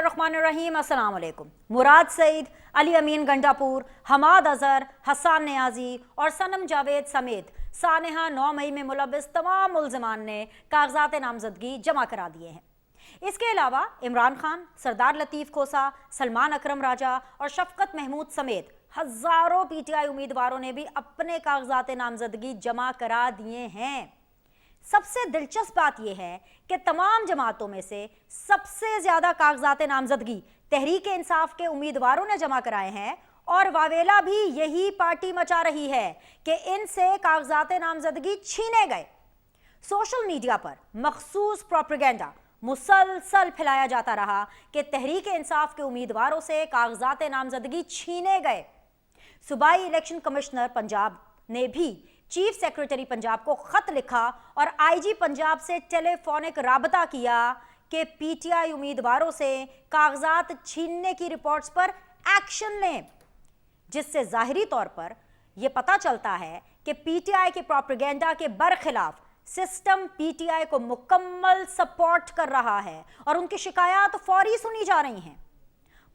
बिस्मिल्लाहिर्रहमानिर्रहीम, अस्सलाम वालेकुम। मुराद सईद, अली अमीन गंडापुर, हमाद अजहर, हसन नियाजी और सनम जावेद समेत सानेहा 9 मई में मुलविस तमाम मुल्ज़िमान ने कागजात नामजदगी जमा करा दिए हैं। इसके अलावा इमरान खान, सरदार लतीफ़ खोसा, सलमान अकरम राजा और शफकत महमूद समेत हज़ारों PTI उम्मीदवारों ने भी अपने कागजात नामजदगी जमा करा दिए हैं। सबसे दिलचस्प बात यह है कि तमाम जमातों में से सबसे ज्यादा कागजात नामजदगी तहरीक इंसाफ के उम्मीदवारों ने जमा कराए हैं और वावेला भी यही पार्टी मचा रही है कि इनसे कागजात नामजदगी छीने गए। सोशल मीडिया पर मखसूस प्रोपेगेंडा मुसलसल फैलाया जाता रहा कि तहरीक इंसाफ के उम्मीदवारों से कागजात नामजदगी छीने गए। सूबाई इलेक्शन कमिश्नर पंजाब ने भी चीफ सेक्रेटरी पंजाब को खत लिखा और IG पंजाब से टेलीफोनिक राबता किया कि PTI उम्मीदवारों से कागजात छीनने की रिपोर्ट्स पर एक्शन लें, जिससे जाहिरी तौर पर यह पता चलता है कि PTI के प्रोपेगेंडा के बरखिलाफ सिस्टम PTI को मुकम्मल सपोर्ट कर रहा है और उनकी शिकायत फौरी सुनी जा रही हैं।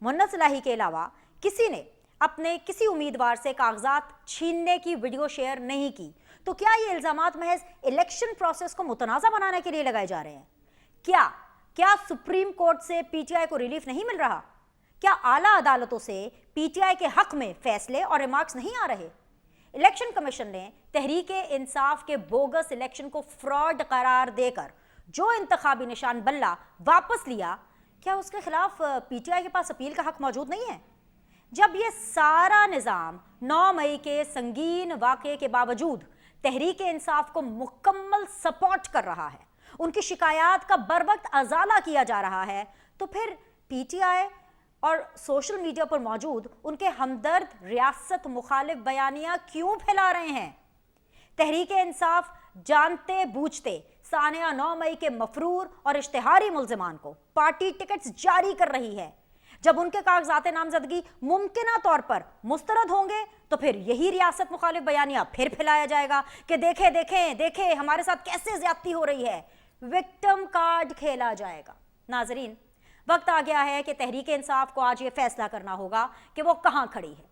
मुन्नत सलाही के अलावा किसी ने अपने किसी उम्मीदवार से कागजात छीनने की वीडियो शेयर नहीं की, तो क्या ये इल्जामात महज इलेक्शन प्रोसेस को मुतनाज़ा बनाने के लिए लगाए जा रहे हैं? क्या सुप्रीम कोर्ट से PTI को रिलीफ नहीं मिल रहा? क्या आला अदालतों से PTI के हक में फैसले और रिमार्क्स नहीं आ रहे? इलेक्शन कमीशन ने तहरीक इंसाफ के बोगस इलेक्शन को फ्रॉड करार देकर जो इंतखाबी निशान बल्ला वापस लिया, क्या उसके खिलाफ PTI के पास अपील का हक मौजूद नहीं है? जब ये सारा निज़ाम 9 मई के संगीन वाक़े के बावजूद तहरीक इंसाफ को मुकम्मल सपोर्ट कर रहा है, उनकी शिकायत का बरवक्त अजाला किया जा रहा है, तो फिर PTI और सोशल मीडिया पर मौजूद उनके हमदर्द रियासत मुखालिफ बयानियां क्यों फैला रहे हैं? तहरीक इंसाफ जानते बूझते सानिया 9 मई के मफरूर और इश्तिहारी मुल्ज़िमान को पार्टी टिकट्स जारी कर रही है। जब उनके कागजात नामजदगी मुमकिना तौर पर मुस्तरद होंगे तो फिर यही रियासत मुखालिफ बयानिया फिर फैलाया जाएगा कि देखें देखें देखें हमारे साथ कैसे ज्यादती हो रही है। विक्टिम कार्ड खेला जाएगा। नाजरीन, वक्त आ गया है कि तहरीक इंसाफ को आज ये फैसला करना होगा कि वो कहां खड़ी है।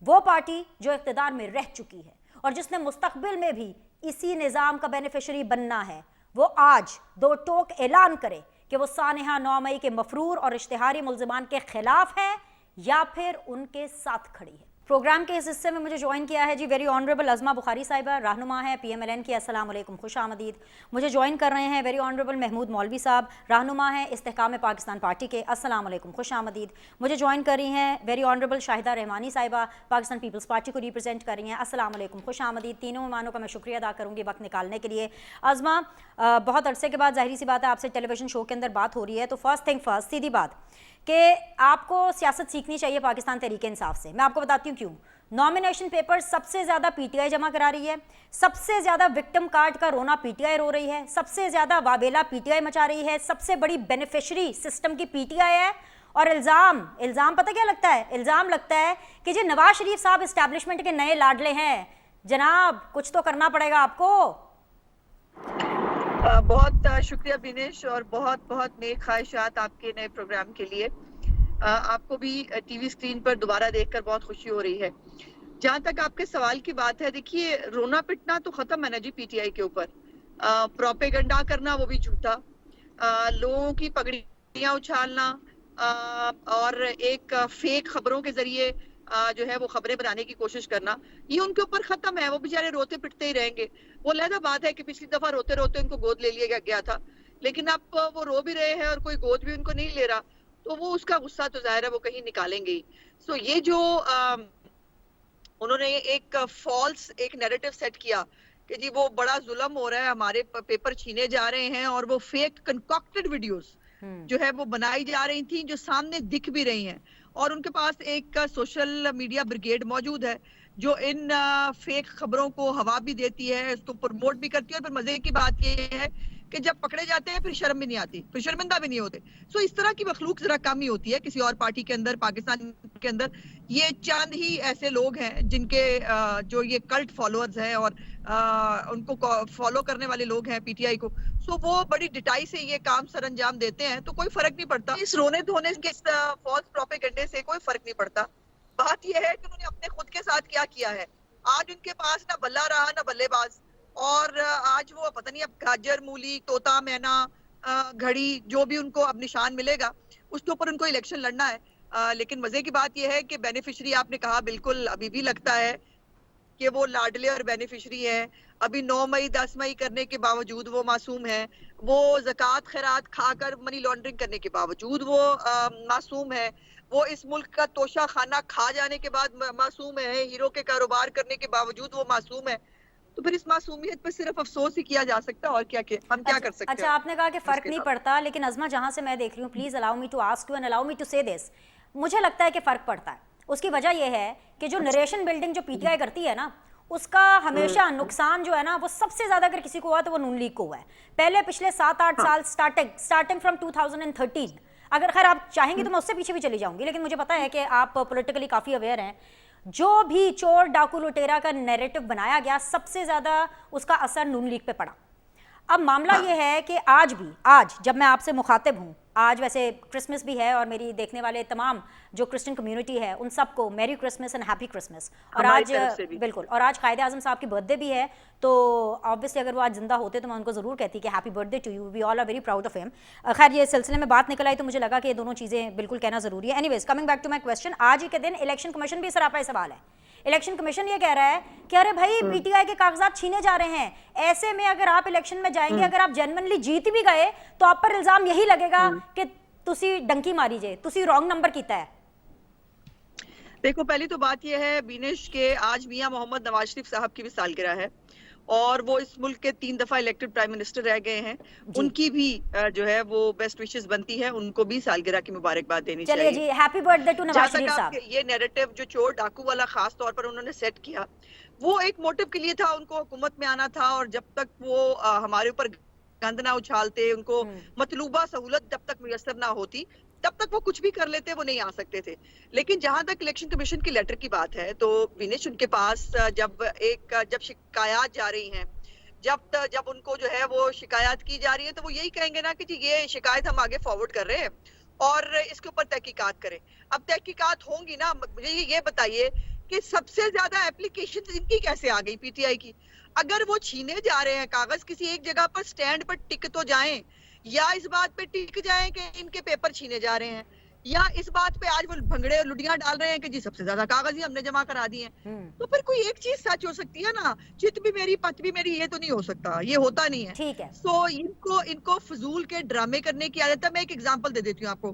वो पार्टी जो इख्तिदार में रह चुकी है और जिसने मुस्तकबिल में भी इसी निज़ाम का बेनिफिशरी बनना है, वो आज दो टोक ऐलान करे कि वो सानिहा 9 मई के मफरूर और इश्तिहारी मुल्ज़िमान के खिलाफ है या फिर उनके साथ खड़ी है। प्रोग्राम के इस हिस्से में मुझे ज्वाइन किया है जी वेरी ऑनरेबल अज़मा बुखारी साहिबा, रहनुमा है PMLN की। अस्सलाम वालेकुम, खुश आमदीद। मुझे ज्वाइन कर रहे हैं वेरी ऑनरेबल महमूद मौलवी साहब, रहनुमा है इस्तेहकाम पाकिस्तान पार्टी के। अस्सलाम वालेकुम, खुश आमदीद। मुझे ज्वाइन कर रही हैं वेरी ऑनरेबल शाहिदा रहमानी साहिबा, पाकिस्तान पीपल्स पार्टी को रिप्रेजेंट कर रही हैं। अस्सलाम वालेकुम, खुश आमदीद। तीनों मेहमानों का मैं शुक्रिया अदा करूँगी वक्त निकालने के लिए। अज़मा, बहुत अरसे के बाद जाहिर सी बात है आपसे टेलीविजन शो के अंदर बात हो रही है, तो फर्स्ट थिंग फर्स्ट, सीधी बात कि आपको सियासत सीखनी चाहिए पाकिस्तान तहरीक इंसाफ से। मैं आपको बताती हूँ क्यों। नॉमिनेशन पेपर सबसे ज़्यादा PTI जमा करा रही है, सबसे ज़्यादा विक्टिम कार्ड का रोना PTI रो रही है, सबसे ज़्यादा वावेला PTI मचा रही है, सबसे बड़ी बेनिफिशरी सिस्टम की PTI है। और इल्ज़ाम पता क्या लगता है? इल्ज़ाम लगता है कि जी नवाज शरीफ साहब इस्टेब्लिशमेंट के नए लाडले हैं। जनाब, कुछ तो करना पड़ेगा आपको। बहुत शुक्रिया बिनेश और बहुत बहुत नेक ख्वाहिशात आपके नए प्रोग्राम के लिए। आपको भी टीवी स्क्रीन पर दोबारा देखकर बहुत खुशी हो रही है। जहां तक आपके सवाल की बात है, देखिए रोना पिटना तो खत्म है ना जी PTI के ऊपर। प्रोपेगेंडा करना वो भी झूठा, लोगों की पगड़ियां उछालना और एक फेक खबरों के जरिए जो है वो खबरें बनाने की कोशिश करना, ये उनके ऊपर खत्म है। वो बेचारे रोते पिटते ही रहेंगे। वो अलग बात है कि पिछली दफा रोते रोते उनको गोद ले लिया गया था, लेकिन अब वो रो भी रहे हैं और कोई गोद भी उनको नहीं ले रहा, तो वो उसका गुस्सा तो जाहिर है वो कहीं निकालेंगे ही। सो ये जो उन्होंने एक फॉल्स एक नैरेटिव सेट किया कि जी वो बड़ा जुल्म हो रहा है, हमारे पेपर छीने जा रहे हैं, और वो फेक कंकॉक्टेड वीडियोस जो है वो बनाई जा रही थी, जो सामने दिख भी रही हैं, और उनके पास एक सोशल मीडिया ब्रिगेड मौजूद है जो इन फेक खबरों को हवा भी देती है, इसको प्रमोट भी करती है। और फिर मजे की बात यह है कि जब पकड़े जाते हैं फिर शर्म भी नहीं आती, फिर शर्मिंदा भी नहीं होते। सो इस तरह की मखलूक जरा कम ही होती है किसी और पार्टी के अंदर, पाकिस्तान के अंदर। ये चंद ही ऐसे लोग हैं जिनके जो ये कल्ट फॉलोअर्स हैं और उनको फॉलो करने वाले लोग हैं पीटीआई को। सो वो बड़ी डिटाई से ये काम सर अंजाम देते हैं, तो कोई फर्क नहीं पड़ता इस रोने धोने के, इस फॉल्स प्रोपेगेंडे से कोई फर्क नहीं पड़ता। बात यह है कि उन्होंने अपने खुद के साथ क्या किया है। आज उनके पास ना बल्ला रहा ना बल्लेबाज, और आज वो पता नहीं अब गाजर, मूली, तोता, मैना, घड़ी, जो भी उनको अब निशान मिलेगा उसके ऊपर उनको इलेक्शन लड़ना है। लेकिन मजे की बात यह है कि बेनिफिशियरी आपने कहा, बिल्कुल अभी भी लगता है कि वो लाडले और बेनिफिशियरी है। अभी 9 मई 10 मई करने के बावजूद वो मासूम है, वो ज़कात खैरात खाकर मनी लॉन्ड्रिंग करने के बावजूद वो मासूम है, वो इस मुल्क का तोशा खाना खा जाने के बाद मासूम है, हीरो के कारोबार करने के बावजूद वो मासूम है। तो फिर इस मासूमियत पर सिर्फ अफसोस ही किया जा सकता है, और क्या हम क्या कर सकते हैं। अच्छा, आपने कहा कि फर्क नहीं पड़ता, लेकिन अज़मा जहां से मैं देख रही हूँ, please allow me to ask you and allow me to say this, मुझे लगता है कि फर्क पड़ता है। उसकी वजह यह है कि जो नरेशन बिल्डिंग जो पीटीआई करती है ना, उसका हमेशा नुकसान जो है ना, वो सबसे ज्यादा अगर किसी को हुआ तो वो नून लीग को हुआ है। पहले पिछले 7-8 साल स्टार्टिंग फ्रॉम 2013, अगर खैर आप चाहेंगे तो मैं उससे पीछे भी चली जाऊंगी, लेकिन मुझे पता है कि आप पॉलिटिकली काफी अवेयर हैं। जो भी चोर डाकू लुटेरा का नैरेटिव बनाया गया, सबसे ज्यादा उसका असर नून लीग पे पड़ा। अब मामला ये है कि आज जब मैं आपसे मुखातिब हूँ, आज वैसे क्रिसमस भी है और मेरी देखने वाले तमाम जो क्रिश्चियन कम्युनिटी है उन सबको मेरी क्रिसमस एंड हैप्पी क्रिसमस। और आज बिल्कुल, और आज कायदे आज़म साहब की बर्थडे भी है, तो ऑब्वियसली अगर वो आज जिंदा होते तो मैं उनको ज़रूर कहती कि happy birthday to you, we all are very proud of him. खैर ये सिलसिले में बात निकल आई तो मुझे लगा कि ये दोनों चीज़ें बिल्कुल कहना ज़रूरी है। Anyways, coming back to my question, आज ही के दिन इलेक्शन कमीशन भी सरापा सवाल है। इलेक्शन कमीशन ये कह रहा है कि अरे भाई पीटीआई के कागजात छीने जा रहे हैं, ऐसे में अगर आप इलेक्शन में जाएंगे, अगर आप जेन्युइनली जीत भी गए तो आप पर इल्जाम यही लगेगा कि तुसी डंकी मारी जे, तुसी रॉन्ग नंबर कीता है। देखो, पहली तो बात यह है बीनेश के आज मियां मोहम्मद नवाज शरीफ साहब की भी सालगिरह है, और वो इस मुल्क के 3 दफा इलेक्टेड प्राइम मिनिस्टर रह गए हैं। उनकी भी जो है वो बेस्ट विशेस बनती है, उनको भी सालगिरह की मुबारकबाद देनी चाहिए। चलिए जी, happy birthday to Nawaz Sharif साहब। ये नैरेटिव जो चोर डाकू वाला खास तौर पर उन्होंने सेट किया, वो एक मोटिव के लिए था, उनको हुकूमत में आना था, और जब तक वो हमारे ऊपर गंद ना उछालते, उनको मतलूबा सहूलत जब तक मुयस्सर ना होती, तब तक वो कुछ भी कर लेते, वो नहीं आ सकते थे। लेकिन जहां तक इलेक्शन कमीशन की लेटर की बात है, तो विनेश उनके पास जब शिकायत जा रही हैं, जब उनको जो है वो शिकायत की जा रही है, तो वो यही कहेंगे ना कि जी ये शिकायत हम आगे फॉरवर्ड कर रहे हैं और इसके ऊपर तहकीकात करें। अब तहकीकात होंगी ना, मुझे ये बताइए कि सबसे ज्यादा एप्लीकेशन इनकी कैसे आ गई पीटीआई की? अगर वो छीने जा रहे हैं कागज, किसी एक जगह पर स्टैंड पर टिक तो जाएं, या इस बात पे टिक जाएं कि इनके पेपर छीने जा रहे हैं, या इस बात पे आज वो भंगड़े और लुटियां डाल रहे हैं कि जी सबसे ज्यादा कागज ही हमने जमा करा दिए हैं। तो फिर कोई एक चीज सच हो सकती है ना, चित भी मेरी पत भी मेरी, ये तो नहीं हो सकता, ये होता नहीं है। ठीक है। सो इनको फजूल के ड्रामे करने की आदत है। मैं एक एग्जांपल दे देती हूँ आपको।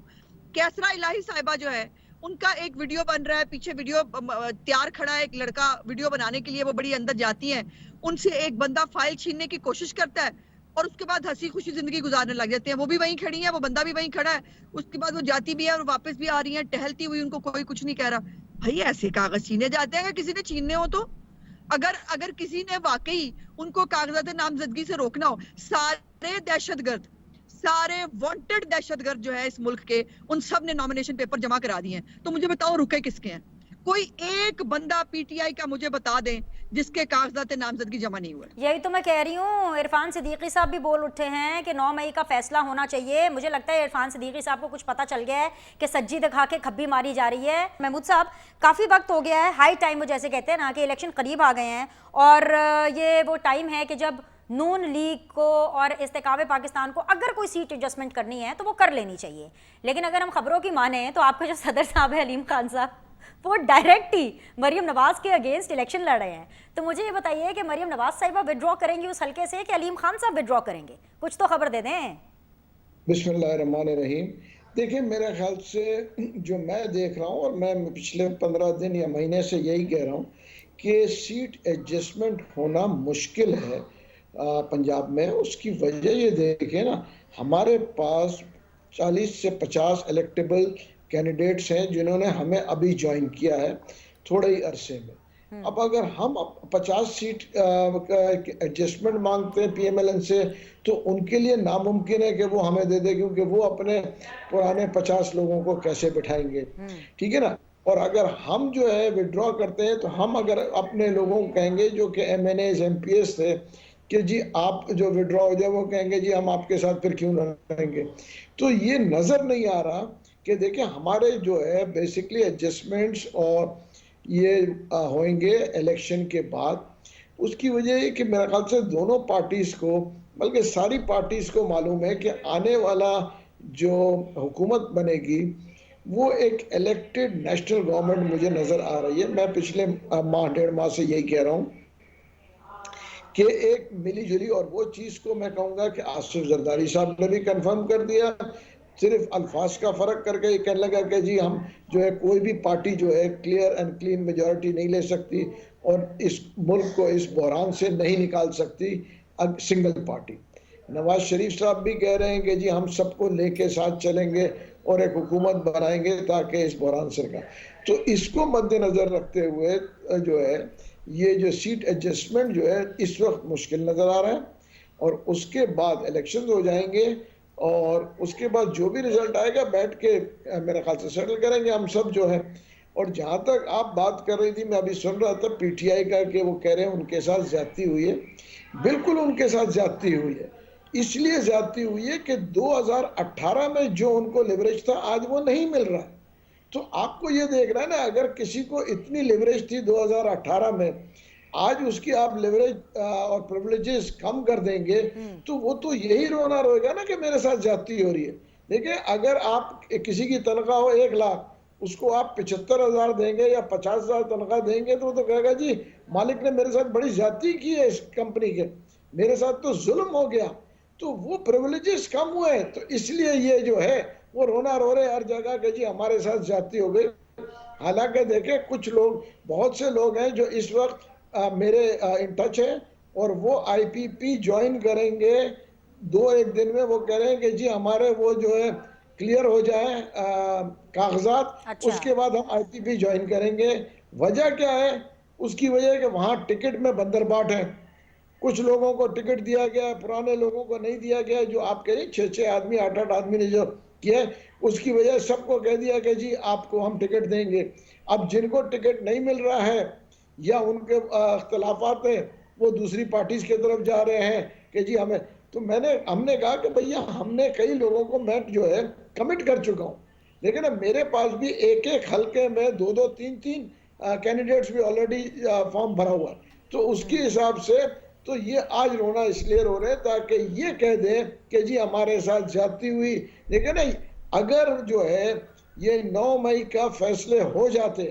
कैसरा इलाही साहिबा जो है, उनका एक वीडियो बन रहा है, पीछे वीडियो तैयार खड़ा है एक लड़का वीडियो बनाने के लिए, वो बड़ी अंदर जाती है, उनसे एक बंदा फाइल छीनने की कोशिश करता है और उसके बाद हंसी खुशी जिंदगी गुजारने लग जाते हैं। वो भी वहीं खड़ी है, वो बंदा भी वहीं खड़ा है, उसके बाद वो जाती भी है और वापस भी आ रही है टहलती हुई, उनको कोई कुछ नहीं कह रहा। भाई ऐसे कागज छीने जाते हैं, अगर किसी ने छीनने हो तो, अगर किसी ने वाकई उनको कागजात नामजदगी से रोकना हो, सारे दहशतगर्द, सारे वांटेड दहशतगर्द जो है इस मुल्क के, उन सब ने नॉमिनेशन पेपर जमा करा दिए हैं। तो मुझे बताओ रुके किसके हैं? कोई एक बंदा पीटीआई का मुझे बता दें जिसके कागजात नामजदगी जमा नहीं हुए। यही तो मैं कह रही हूँ, इरफान सिद्दीकी साहब भी बोल उठे हैं कि 9 मई का फैसला होना चाहिए। मुझे लगता है इरफान सिद्दीकी साहब को कुछ पता चल गया है कि सज्जी दिखा के खब्बी मारी जा रही है। महमूद साहब, काफ़ी वक्त हो गया है, हाई टाइम, वो जैसे कहते हैं ना कि इलेक्शन करीब आ गए हैं, और ये वो टाइम है कि जब नून लीग को और इस्तेकाम पाकिस्तान को अगर कोई सीट एडजस्टमेंट करनी है तो वो कर लेनी चाहिए। लेकिन अगर हम खबरों की माने तो आपके जो सदर साहब है अलीम खान साहब, वो डायरेक्ट ही मरियम नवाज के अगेंस्ट इलेक्शन लड़ रहे हैं। तो मुझे ये बताइए कि मरियम नवाज साहिबा विड्रॉ करेंगी उस हल्के से कि अलीम खान साहब विड्रॉ करेंगे? कुछ तो खबर दे दें। बिस्मिल्लाहिर्रहमानिर्रहीम। देखिए, मेरे ख्याल से जो मैं देख रहा हूँ, और मैं पिछले 15 दिन या महीने से यही कह रहा हूँ कि सीट एडजस्टमेंट होना मुश्किल है पंजाब में। उसकी वजह ये देखें ना, हमारे पास 40 से 50 इलेक्टेबल कैंडिडेट्स हैं जिन्होंने हमें अभी ज्वाइन किया है थोड़े ही अरसे में। अब अगर हम 50 सीट एडजस्टमेंट मांगते हैं पीएमएलएन से, तो उनके लिए नामुमकिन है कि वो हमें दे दे, क्योंकि वो अपने पुराने 50 लोगों को कैसे बिठाएंगे, ठीक है ना। और अगर हम जो है विड्रॉ करते हैं, तो हम अगर अपने लोगों को कहेंगे जो कि एमएनएस एमपीएस थे कि जी आप जो विड्रॉ हो जाए, वो कहेंगे जी हम आपके साथ फिर क्यों ना रहेंगे। तो ये नजर नहीं आ रहा कि देखिए हमारे जो है बेसिकली एडजस्टमेंट्स और ये होंगे इलेक्शन के बाद। उसकी वजह है कि मेरे ख्याल से दोनों पार्टीज को, बल्कि सारी पार्टीज को मालूम है कि आने वाला जो हुकूमत बनेगी वो एक इलेक्टेड नेशनल गवर्नमेंट मुझे नजर आ रही है। मैं पिछले माह 1.5 माह से यही कह रहा हूँ कि एक मिली जुली, और वो चीज को मैं कहूंगा कि आसिफ जरदारी साहब ने भी कंफर्म कर दिया, सिर्फ अल्फाज का फर्क करके ये कहने लगा कि जी हम जो है कोई भी पार्टी जो है क्लियर एंड क्लीन मेजॉरिटी नहीं ले सकती और इस मुल्क को इस बहरान से नहीं निकाल सकती सिंगल पार्टी। नवाज शरीफ साहब भी कह रहे हैं कि जी हम सबको लेके साथ चलेंगे और एक हुकूमत बनाएंगे ताकि इस बहरान से निकाल। तो इसको मद्देनजर रखते हुए जो है ये जो सीट एडजस्टमेंट जो है इस वक्त मुश्किल नजर आ रहा है, और उसके बाद इलेक्शन हो जाएंगे और उसके बाद जो भी रिजल्ट आएगा बैठ के मेरे ख्याल से सेटल करेंगे हम सब जो है। और जहां तक आप बात कर रही थी, मैं अभी सुन रहा था पीटीआई का कि वो कह रहे हैं उनके साथ ज्यादती हुई है। बिल्कुल उनके साथ ज्यादती हुई है, इसलिए ज्यादती हुई है कि 2018 में जो उनको लिवरेज था आज वो नहीं मिल रहा है। तो आपको ये देखना है ना, अगर किसी को इतनी लिवरेज थी 2018 में, आज उसकी आप लिवरेज और प्रिविलेजेस कम कर देंगे तो वो तो यही रोना रोएगा ना कि मेरे साथ ज्यादती हो रही है। देखिए अगर आप किसी की तनख्वाह हो 1 लाख, उसको आप 75,000 देंगे या 50,000 तनख्वाह देंगे तो वो तो कहेगा जी मालिक ने मेरे साथ बड़ी ज्यादती की है, इस कंपनी के मेरे साथ तो जुल्म हो गया। तो वो प्रिविलेजेस कम हुए, तो इसलिए ये जो है वो रोना रो रहे हर जगह कि जी हमारे साथ ज्यादती हो गई। हालांकि देखे कुछ लोग, बहुत से लोग हैं जो इस वक्त मेरे इन टच है और वो आईपीपी ज्वाइन करेंगे 2-1 दिन में। वो कह रहे हैं कि जी हमारे वो जो है क्लियर हो जाए कागजात, अच्छा। उसके बाद हम आईपीपी ज्वाइन करेंगे। वजह क्या है? उसकी वजह है कि वहां टिकट में बंदरबाट है, कुछ लोगों को टिकट दिया गया है, पुराने लोगों को नहीं दिया गया है। जो आप कह रही 6-6 आदमी 8-8 आदमी ने जो किया है, उसकी वजह सबको कह दिया कि जी आपको हम टिकट देंगे। अब जिनको टिकट नहीं मिल रहा है या उनके अख्तलाफात है, वो दूसरी पार्टीज की तरफ जा रहे हैं कि जी हमें। तो हमने कहा कि भैया हमने कई लोगों को मैं जो है कमिट कर चुका हूँ, लेकिन अब मेरे पास भी एक हल्के में 2-2, 3-3 कैंडिडेट्स भी ऑलरेडी फॉर्म भरा हुआ है। तो उसके हिसाब से तो ये आज रोना इसलिए रो रहे ताकि ये कह दें कि जी हमारे साथ ज्यादती हुई। लेकिन अगर जो है ये 9 मई का फैसले हो जाते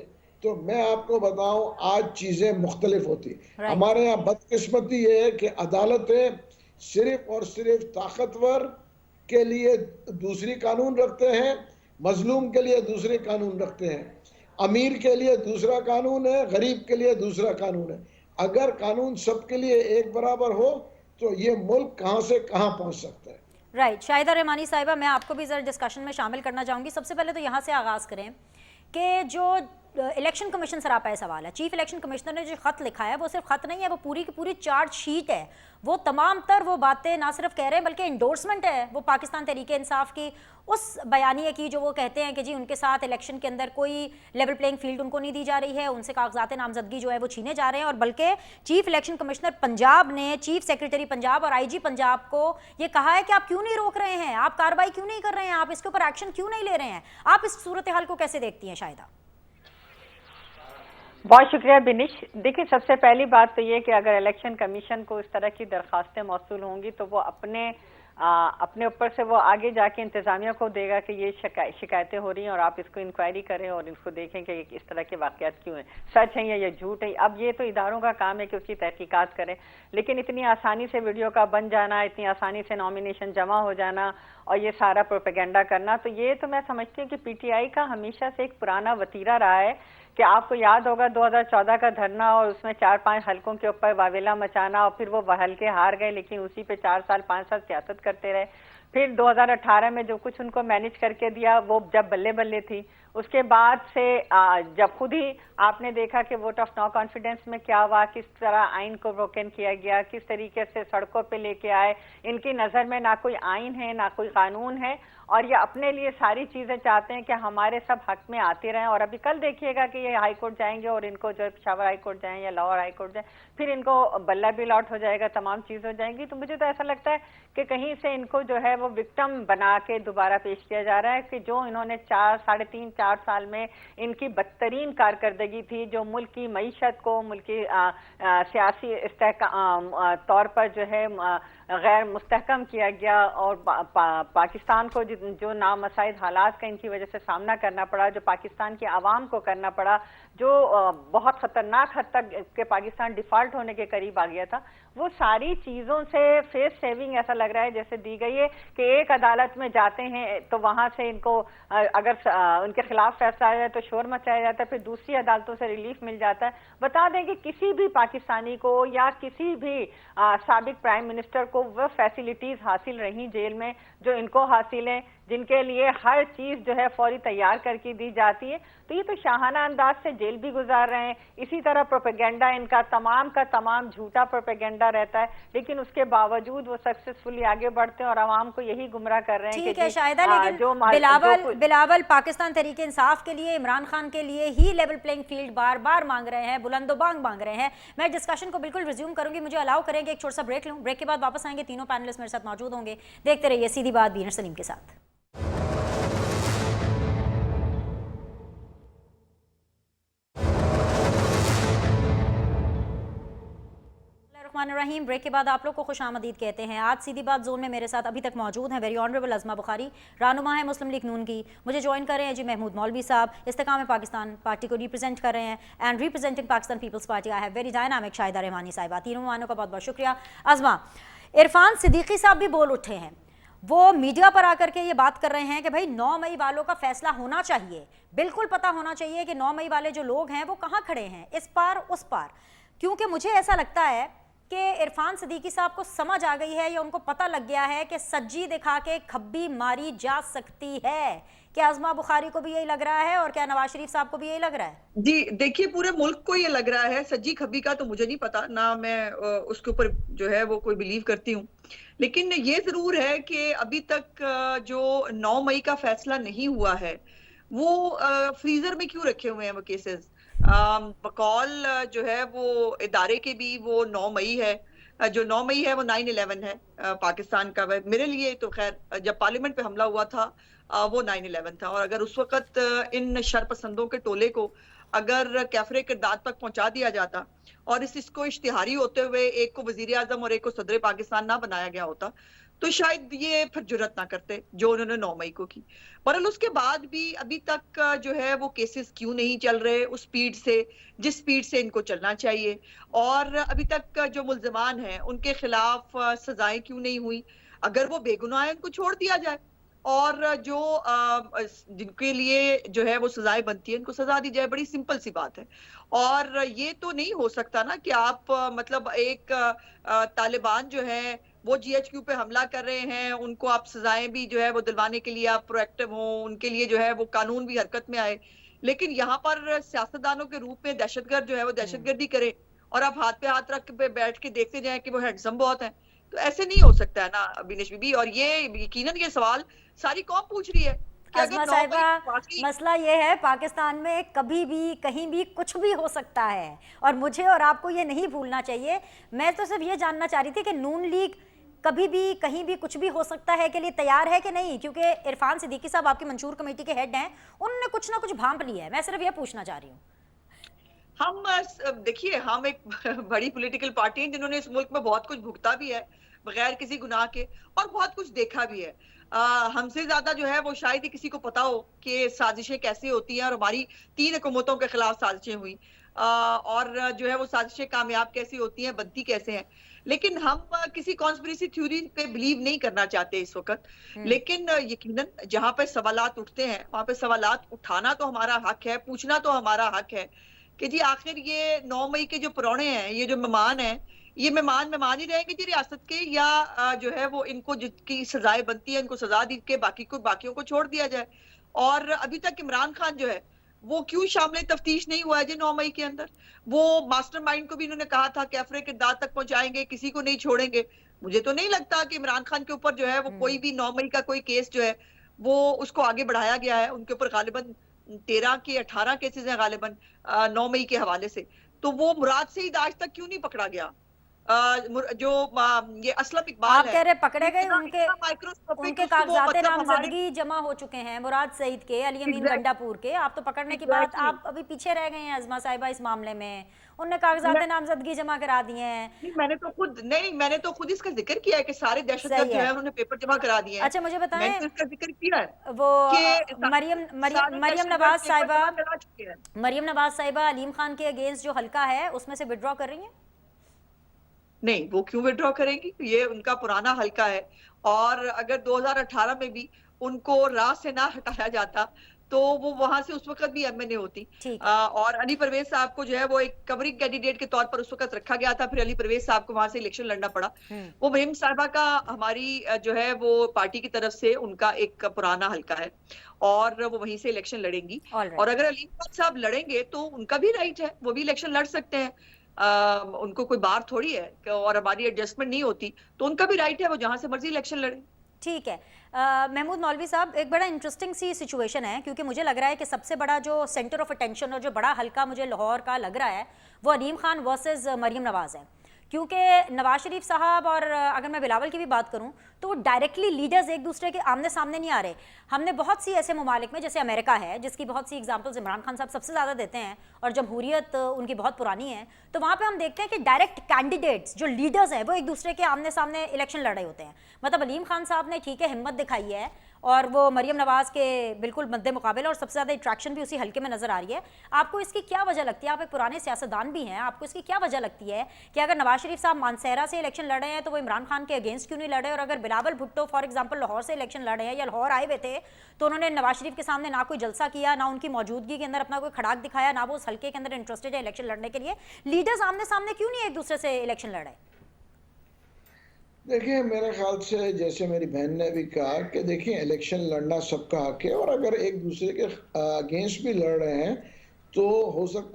तो मैं आपको बताऊं आज चीजें मुख्तलिफ होती। हमारे यहाँ बदकिस्मती ये है कि अदालतें सिर्फ और सिर्फ ताकतवर के लिए दूसरी कानून रखते हैं, मजलूम के लिए दूसरे कानून रखते हैं, अमीर के लिए दूसरा कानून है, गरीब के लिए दूसरा कानून है। अगर कानून सबके लिए एक बराबर हो तो ये मुल्क कहां से कहां पहुंच सकता है। राइट। शाहिदा रहमानी साहिबा, मैं आपको भी जरा डिस्कशन में शामिल करना चाहूंगी। सबसे पहले तो यहाँ से आगाज़ करें कि जो इलेक्शन कमीशन सरापा है सवाल है, चीफ इलेक्शन कमिश्नर ने जो खत लिखा है वो सिर्फ खत नहीं है, वो पूरी की पूरी चार्जशीट है। वो तमाम तर वो बातें ना सिर्फ कह रहे हैं बल्कि इंडोर्समेंट है वो पाकिस्तान तहरीके इंसाफ की उस बयानिए की जो वो कहते हैं कि जी उनके साथ इलेक्शन के अंदर कोई लेवल प्लेइंग फील्ड उनको नहीं दी जा रही है, उनसे कागजात नामजदगी जो है वो छीने जा रहे हैं। और बल्कि चीफ इलेक्शन कमिश्नर पंजाब ने चीफ सेक्रेटरी पंजाब और आईजी पंजाब को ये कहा है कि आप क्यों नहीं रोक रहे हैं, आप कार्रवाई क्यों नहीं कर रहे हैं, आप इसके ऊपर एक्शन क्यों नहीं ले रहे हैं। आप इस सूरत हाल को कैसे देखती हैं शाहिदा? बहुत शुक्रिया बिनिश। देखिए सबसे पहली बात तो ये कि अगर इलेक्शन कमीशन को इस तरह की दरखास्तें मौसूल होंगी तो वो अपने ऊपर से वो आगे जाके इंतजामिया को देगा कि ये शिकायतें हो रही हैं और आप इसको इंक्वायरी करें और इसको देखें कि इस तरह के वाकयात क्यों हैं, सच है या ये झूठ है। अब ये तो इदारों का काम है कि उसकी तहकीकात करें, लेकिन इतनी आसानी से वीडियो का बन जाना, इतनी आसानी से नॉमिनेशन जमा हो जाना और ये सारा प्रोपेगेंडा करना, तो ये तो मैं समझती हूँ कि पीटीआई का हमेशा से एक पुराना वतीरा रहा है कि आपको याद होगा 2014 का धरना और उसमें 4-5 हलकों के ऊपर वावेला मचाना और फिर वो हलके हार गए लेकिन उसी पे 4 साल 5 साल सियासत करते रहे। फिर 2018 में जो कुछ उनको मैनेज करके दिया वो जब बल्ले बल्ले थी, उसके बाद से जब खुद ही आपने देखा कि वोट ऑफ नो कॉन्फिडेंस में क्या हुआ, किस तरह आइन को ब्रोकन किया गया, किस तरीके से सड़कों पे लेके आए, इनकी नजर में ना कोई आइन है ना कोई कानून है, और ये अपने लिए सारी चीजें चाहते हैं कि हमारे सब हक में आते रहें। और अभी कल देखिएगा कि ये हाई कोर्ट जाएंगे और इनको जो पेशावर हाई कोर्ट जाएं या लाहौर हाई कोर्ट जाएं, फिर इनको बल्ला भी लॉट हो जाएगा, तमाम चीज हो जाएंगी। तो मुझे तो ऐसा लगता है कि कहीं से इनको जो है वो विक्टिम बना के दोबारा पेश किया जा रहा है कि जो इन्होंने 3.5-4 साल में इनकी बदतरीन कारकर्दगी थी, जो मुल्क की मईशत को, मुल्क की सियासी तौर पर जो है गैर मुस्तहकम किया गया, और पाकिस्तान को जो नामसाइद हालात का इनकी वजह से सामना करना पड़ा, जो पाकिस्तान की आवाम को करना पड़ा, जो बहुत खतरनाक हद तक के पाकिस्तान डिफॉल्ट होने के करीब आ गया था, वो सारी चीजों से फेस सेविंग ऐसा लग रहा है जैसे दी गई है कि एक अदालत में जाते हैं तो वहां से इनको अगर उनके खिलाफ फैसला आ जाए तो शोर मचाया जाता है, फिर दूसरी अदालतों से रिलीफ मिल जाता है। बता दें कि किसी भी पाकिस्तानी को या किसी भी साबिक प्राइम मिनिस्टर को वो फैसिलिटीज हासिल रही जेल में जो इनको हासिल है, जिनके लिए हर चीज जो है फौरी तैयार करके दी जाती है। तो ये तो शाहाना अंदाज से जेल भी गुजार रहे हैं। इसी तरह प्रोपेगेंडा इनका तमाम का तमाम झूठा प्रोपेगेंडा रहता है, लेकिन उसके बावजूद वो सक्सेसफुली आगे बढ़ते हैं और आवाम को यही गुमराह कर रहे हैं। ठीक है शाहिदा, लेकिन बिलावल पाकिस्तान तहरीक इंसाफ के लिए, इमरान खान के लिए ही लेवल प्लेइंग फील्ड बार बार मांग रहे हैं, बुलंदोबांग मांग रहे हैं। मैं डिस्कशन को बिल्कुल रिज्यूम करूंगी, मुझे अलाउ करेंगे एक छोटा सा ब्रेक लूं, ब्रेक के बाद वापस आएंगे, तीनों पैनलिस्ट मेरे साथ मौजूद होंगे। देखते रहिए सीधी बात बीनर सलीम के साथ। रहीम, ब्रेक के बाद आप लोग को खुशामदीद कहते हैं। आज सीधी बात जोन में मेरे साथ अभी तक मौजूद हैं वेरी ऑनरेबल अज़मा बुखारी, रहनुमा है मुस्लिम लीग नून की। मुझे ज्वाइन कर रहे हैं जी महमूद मौलवी साहब, इस्तेकाम पाकिस्तान पार्टी को रिप्रेजेंट कर रहे हैं, and representing Pakistan Peoples Party I have very dynamic Shahida Rehmani साहिबा। तीनों मानों का बहुत बहुत शुक्रिया। अज़मा, इरफान सिद्दीकी साहब भी बोल उठे हैं, वो मीडिया पर आकर के ये बात कर रहे हैं कि भाई 9 मई वालों का फैसला होना चाहिए, बिल्कुल पता होना चाहिए कि 9 मई वाले जो लोग हैं वो कहाँ खड़े हैं, इस पार उस पार। क्योंकि मुझे ऐसा लगता है कि इरफान सिद्दीकी साहब को समझ आ गई है या उनको पता लग गया है कि सज्जी दिखा के खब्बी मारी जा सकती है। क्या अज़मा बुखारी को भी यही लग रहा है और क्या नवाज शरीफ साहब को भी यही लग रहा है? जी देखिए, पूरे मुल्क को ये लग रहा है। सज्जी खब्बी का तो मुझे नहीं पता, ना मैं उसके ऊपर जो है वो कोई बिलीव करती हूँ, लेकिन ये जरूर है कि अभी तक जो 9 मई का फैसला नहीं हुआ है वो फ्रीजर में क्यों रखे हुए हैं वो केसेस। बकौल जो है वो इदारे के भी वो 9 मई है, जो 9 मई है वो 9/11 है पाकिस्तान का। मेरे लिए तो खैर जब पार्लियामेंट पे हमला हुआ था वो 9/11 था, और अगर उस वक्त इन शरपसंदों के टोले को अगर कैफरे किरदार तक पहुंचा दिया जाता और इसको इश्तिहारी होते हुए एक को वजीर आजम और एक को सदर पाकिस्तान ना बनाया गया होता तो शायद ये फिर जुर्रत ना करते जो उन्होंने 9 मई को की। बहरहाल उसके बाद भी अभी तक जो है वो केसेस क्यों नहीं चल रहे उस स्पीड से जिस स्पीड से इनको चलना चाहिए, और अभी तक जो मुल्जिमान हैं उनके खिलाफ सजाएं क्यों नहीं हुई। अगर वो बेगुनाह है उनको छोड़ दिया जाए, और जो जिनके लिए जो है वो सजाएं बनती है उनको सजा दी जाए। बड़ी सिंपल सी बात है। और ये तो नहीं हो सकता ना कि आप मतलब एक तालिबान जो है वो GHQ पे हमला कर रहे हैं, उनको आप सजाएं भी जो है वो दिलवाने के लिए आप प्रोएक्टिव हो, उनके लिए जो है वो कानून भी हरकत में आए, लेकिन यहाँ पर सियासतदानों के रूप में दहशतगर्द जो है वो दहशतगर्दी करे और आप हाथ पे हाथ रख के बैठ के देखते जाएं कि वो हैंडसम बहुत है। तो ऐसे नहीं हो सकता है ना बिनेश बीबी, और ये यकीनन ये सवाल सारी कौम पूछ रही है। अज़मा साहिबा, मसला ये है पाकिस्तान में कभी भी कहीं भी कुछ भी हो सकता है, और मुझे और आपको ये नहीं भूलना चाहिए। मैं तो सिर्फ ये जानना चाह रही थी कि नून लीग कभी भी कहीं भी कुछ भी हो सकता है के लिए तैयार है कि नहीं, क्योंकि इरफान सिद्दीकी साहब आपकी मंशूर कमेटी के हेड हैं, उन्होंने कुछ ना कुछ भांप लिया है। मैं सिर्फ ये पूछना चाह रही हूँ। हम देखिए, हम एक बड़ी पॉलिटिकल पार्टी है जिन्होंने इस मुल्क में बहुत कुछ भुगता भी है बगैर किसी गुनाह के, और बहुत कुछ देखा भी है। हमसे ज्यादा जो है वो शायद ही किसी को पता हो कि साजिशें कैसे होती हैं, और हमारी 3 हुकूमतों के खिलाफ साजिशें हुई, और जो है वो साजिशें कामयाब कैसे होती हैं, बनती कैसे हैं। लेकिन हम किसी कॉन्स्पिरेसी थ्योरी पे बिलीव नहीं करना चाहते इस वक्त, लेकिन यकीनन जहां पे सवालात उठते हैं वहां पे सवालात उठाना तो हमारा हक है, पूछना तो हमारा हक है कि जी आखिर ये 9 मई के जो परौने हैं, ये जो मेहमान हैं, ये मेहमान ही रहेंगे जी रियासत के, या जो है वो इनको जिसकी सजाएं बनती है इनको सजा दी के बाकियों को छोड़ दिया जाए। और अभी तक इमरान खान जो है वो क्यों शामिल तफ्तीश नहीं हुआ है जी 9 मई के अंदर? वो मास्टरमाइंड को भी इन्होंने कहा था कैफरे किरदार तक पहुंचाएंगे, किसी को नहीं छोड़ेंगे। मुझे तो नहीं लगता कि इमरान खान के ऊपर जो है वो कोई भी 9 मई का कोई केस जो है वो उसको आगे बढ़ाया गया है। उनके ऊपर गालिबन 13 के 18 केसेस हैं गालिबन 9 मई के हवाले से। तो वो मुराद सईद आज तक क्यों नहीं पकड़ा गया? जो ये असलम इकबाल आप है, कह रहे पकड़े गए, इतना उनके माइक्रोस्कोपिक उनके उसको वो कागजात मतलब हमारे नामजदगी जमा हो चुके हैं, मुराद सईद के, अली अमीन Exactly. गंडापुर के। आप तो पकड़ने की बात, Exactly. आप अभी पीछे रह गए हैं अज़मा साहिबा इस मामले में। उनने कागजात नामजदगी जमा करा दिए हैं। नहीं, मैंने तो खुद इसका जिक्र किया है कि सारे दहशतगर्द सही जो है। है उन्होंने पेपर जमा करा दिए हैं। अच्छा मुझे मैंने बताएं, तो इसका जिक्र किया है वो कि मरियम सारे मरियम दहशतगर्द नवाज पेपर साहिबा, जमा करा चुके हैं। मरियम नवाज साहिबा अलीम खान के अगेंस्ट जो हल्का है उसमें से विड्रॉ कर रही हैं? नहीं, वो क्यों विड्रॉ करेंगी? ये उनका पुराना हल्का है और अगर 2018 में भी उनको राह से ना हटाया जाता तो वो वहां से उस वक्त भी एमएनए होती। ठीक और अली परवेज साहब को जो है वो एक कवरिंग कैंडिडेट के तौर पर उस वक्त रखा गया था, फिर अली परवेज साहब को वहां से इलेक्शन लड़ना पड़ा। वो मरियम साहिबा का हमारी जो है वो पार्टी की तरफ से उनका एक पुराना हल्का है और वो वहीं से इलेक्शन लड़ेंगी। Alright. और अगर अली साहब लड़ेंगे तो उनका भी राइट है, वो भी इलेक्शन लड़ सकते हैं। उनको कोई बार थोड़ी है और हमारी एडजस्टमेंट नहीं होती तो उनका भी राइट है, वो जहां से मर्जी इलेक्शन लड़े। ठीक है। महमूद मौलवी साहब, एक बड़ा इंटरेस्टिंग सी सिचुएशन है, क्योंकि मुझे लग रहा है कि सबसे बड़ा जो सेंटर ऑफ अटेंशन और जो बड़ा हल्का मुझे लाहौर का लग रहा है वो अलीम खान वर्सेस मरियम नवाज़ है। क्योंकि नवाज शरीफ साहब और अगर मैं बिलावल की भी बात करूं तो डायरेक्टली लीडर्स एक दूसरे के आमने सामने नहीं आ रहे। हमने बहुत सी ऐसे ममालिक में, जैसे अमेरिका है जिसकी बहुत सी एग्जांपल्स इमरान खान साहब सबसे ज़्यादा देते हैं और जमहूरियत उनकी बहुत पुरानी है, तो वहाँ पे हम देखते हैं कि डायरेक्ट कैंडिडेट्स जो लीडर्स हैं वो एक दूसरे के आमने सामने इलेक्शन लड़ रहे होते हैं। मतलब अलीम खान साहब ने ठीक है हिम्मत दिखाई है और वो मरियम नवाज़ के बिल्कुल मद्दे मुकाबले और सबसे ज़्यादा अट्रैक्शन भी उसी हल्के में नज़र आ रही है। आपको इसकी क्या वजह लगती है? आप एक पुराने सियासतदान भी हैं, आपको इसकी क्या वजह लगती है कि अगर नवाज शरीफ साहब मानसेरा से इलेक्शन लड़ रहे हैं तो वो इमरान खान के अगेंस्ट क्यों नहीं लड़ रहे, और अगर बिलावल भुट्टो फॉर एग्जाम्पल लाहौर से इलेक्शन लड़ रहे हैं या लाहौर आए हुए थे तो उन्होंने नवाज शरीफ के सामने ना कोई जलसा किया, ना उनकी मौजूदगी के अंदर अपना कोई खड़ाक दिखाया, ना वो उस हल्के के अंदर इंटरेस्टेड है इलेक्शन लड़ने के लिए, लीडर्स आमने सामने क्यों नहीं एक दूसरे से इलेक्शन लड़ रहे? देखिए, मेरे ख्याल से जैसे मेरी बहन ने भी कहा कि देखिए इलेक्शन लड़ना सबका हक है और अगर एक दूसरे के अगेंस्ट भी लड़ रहे हैं तो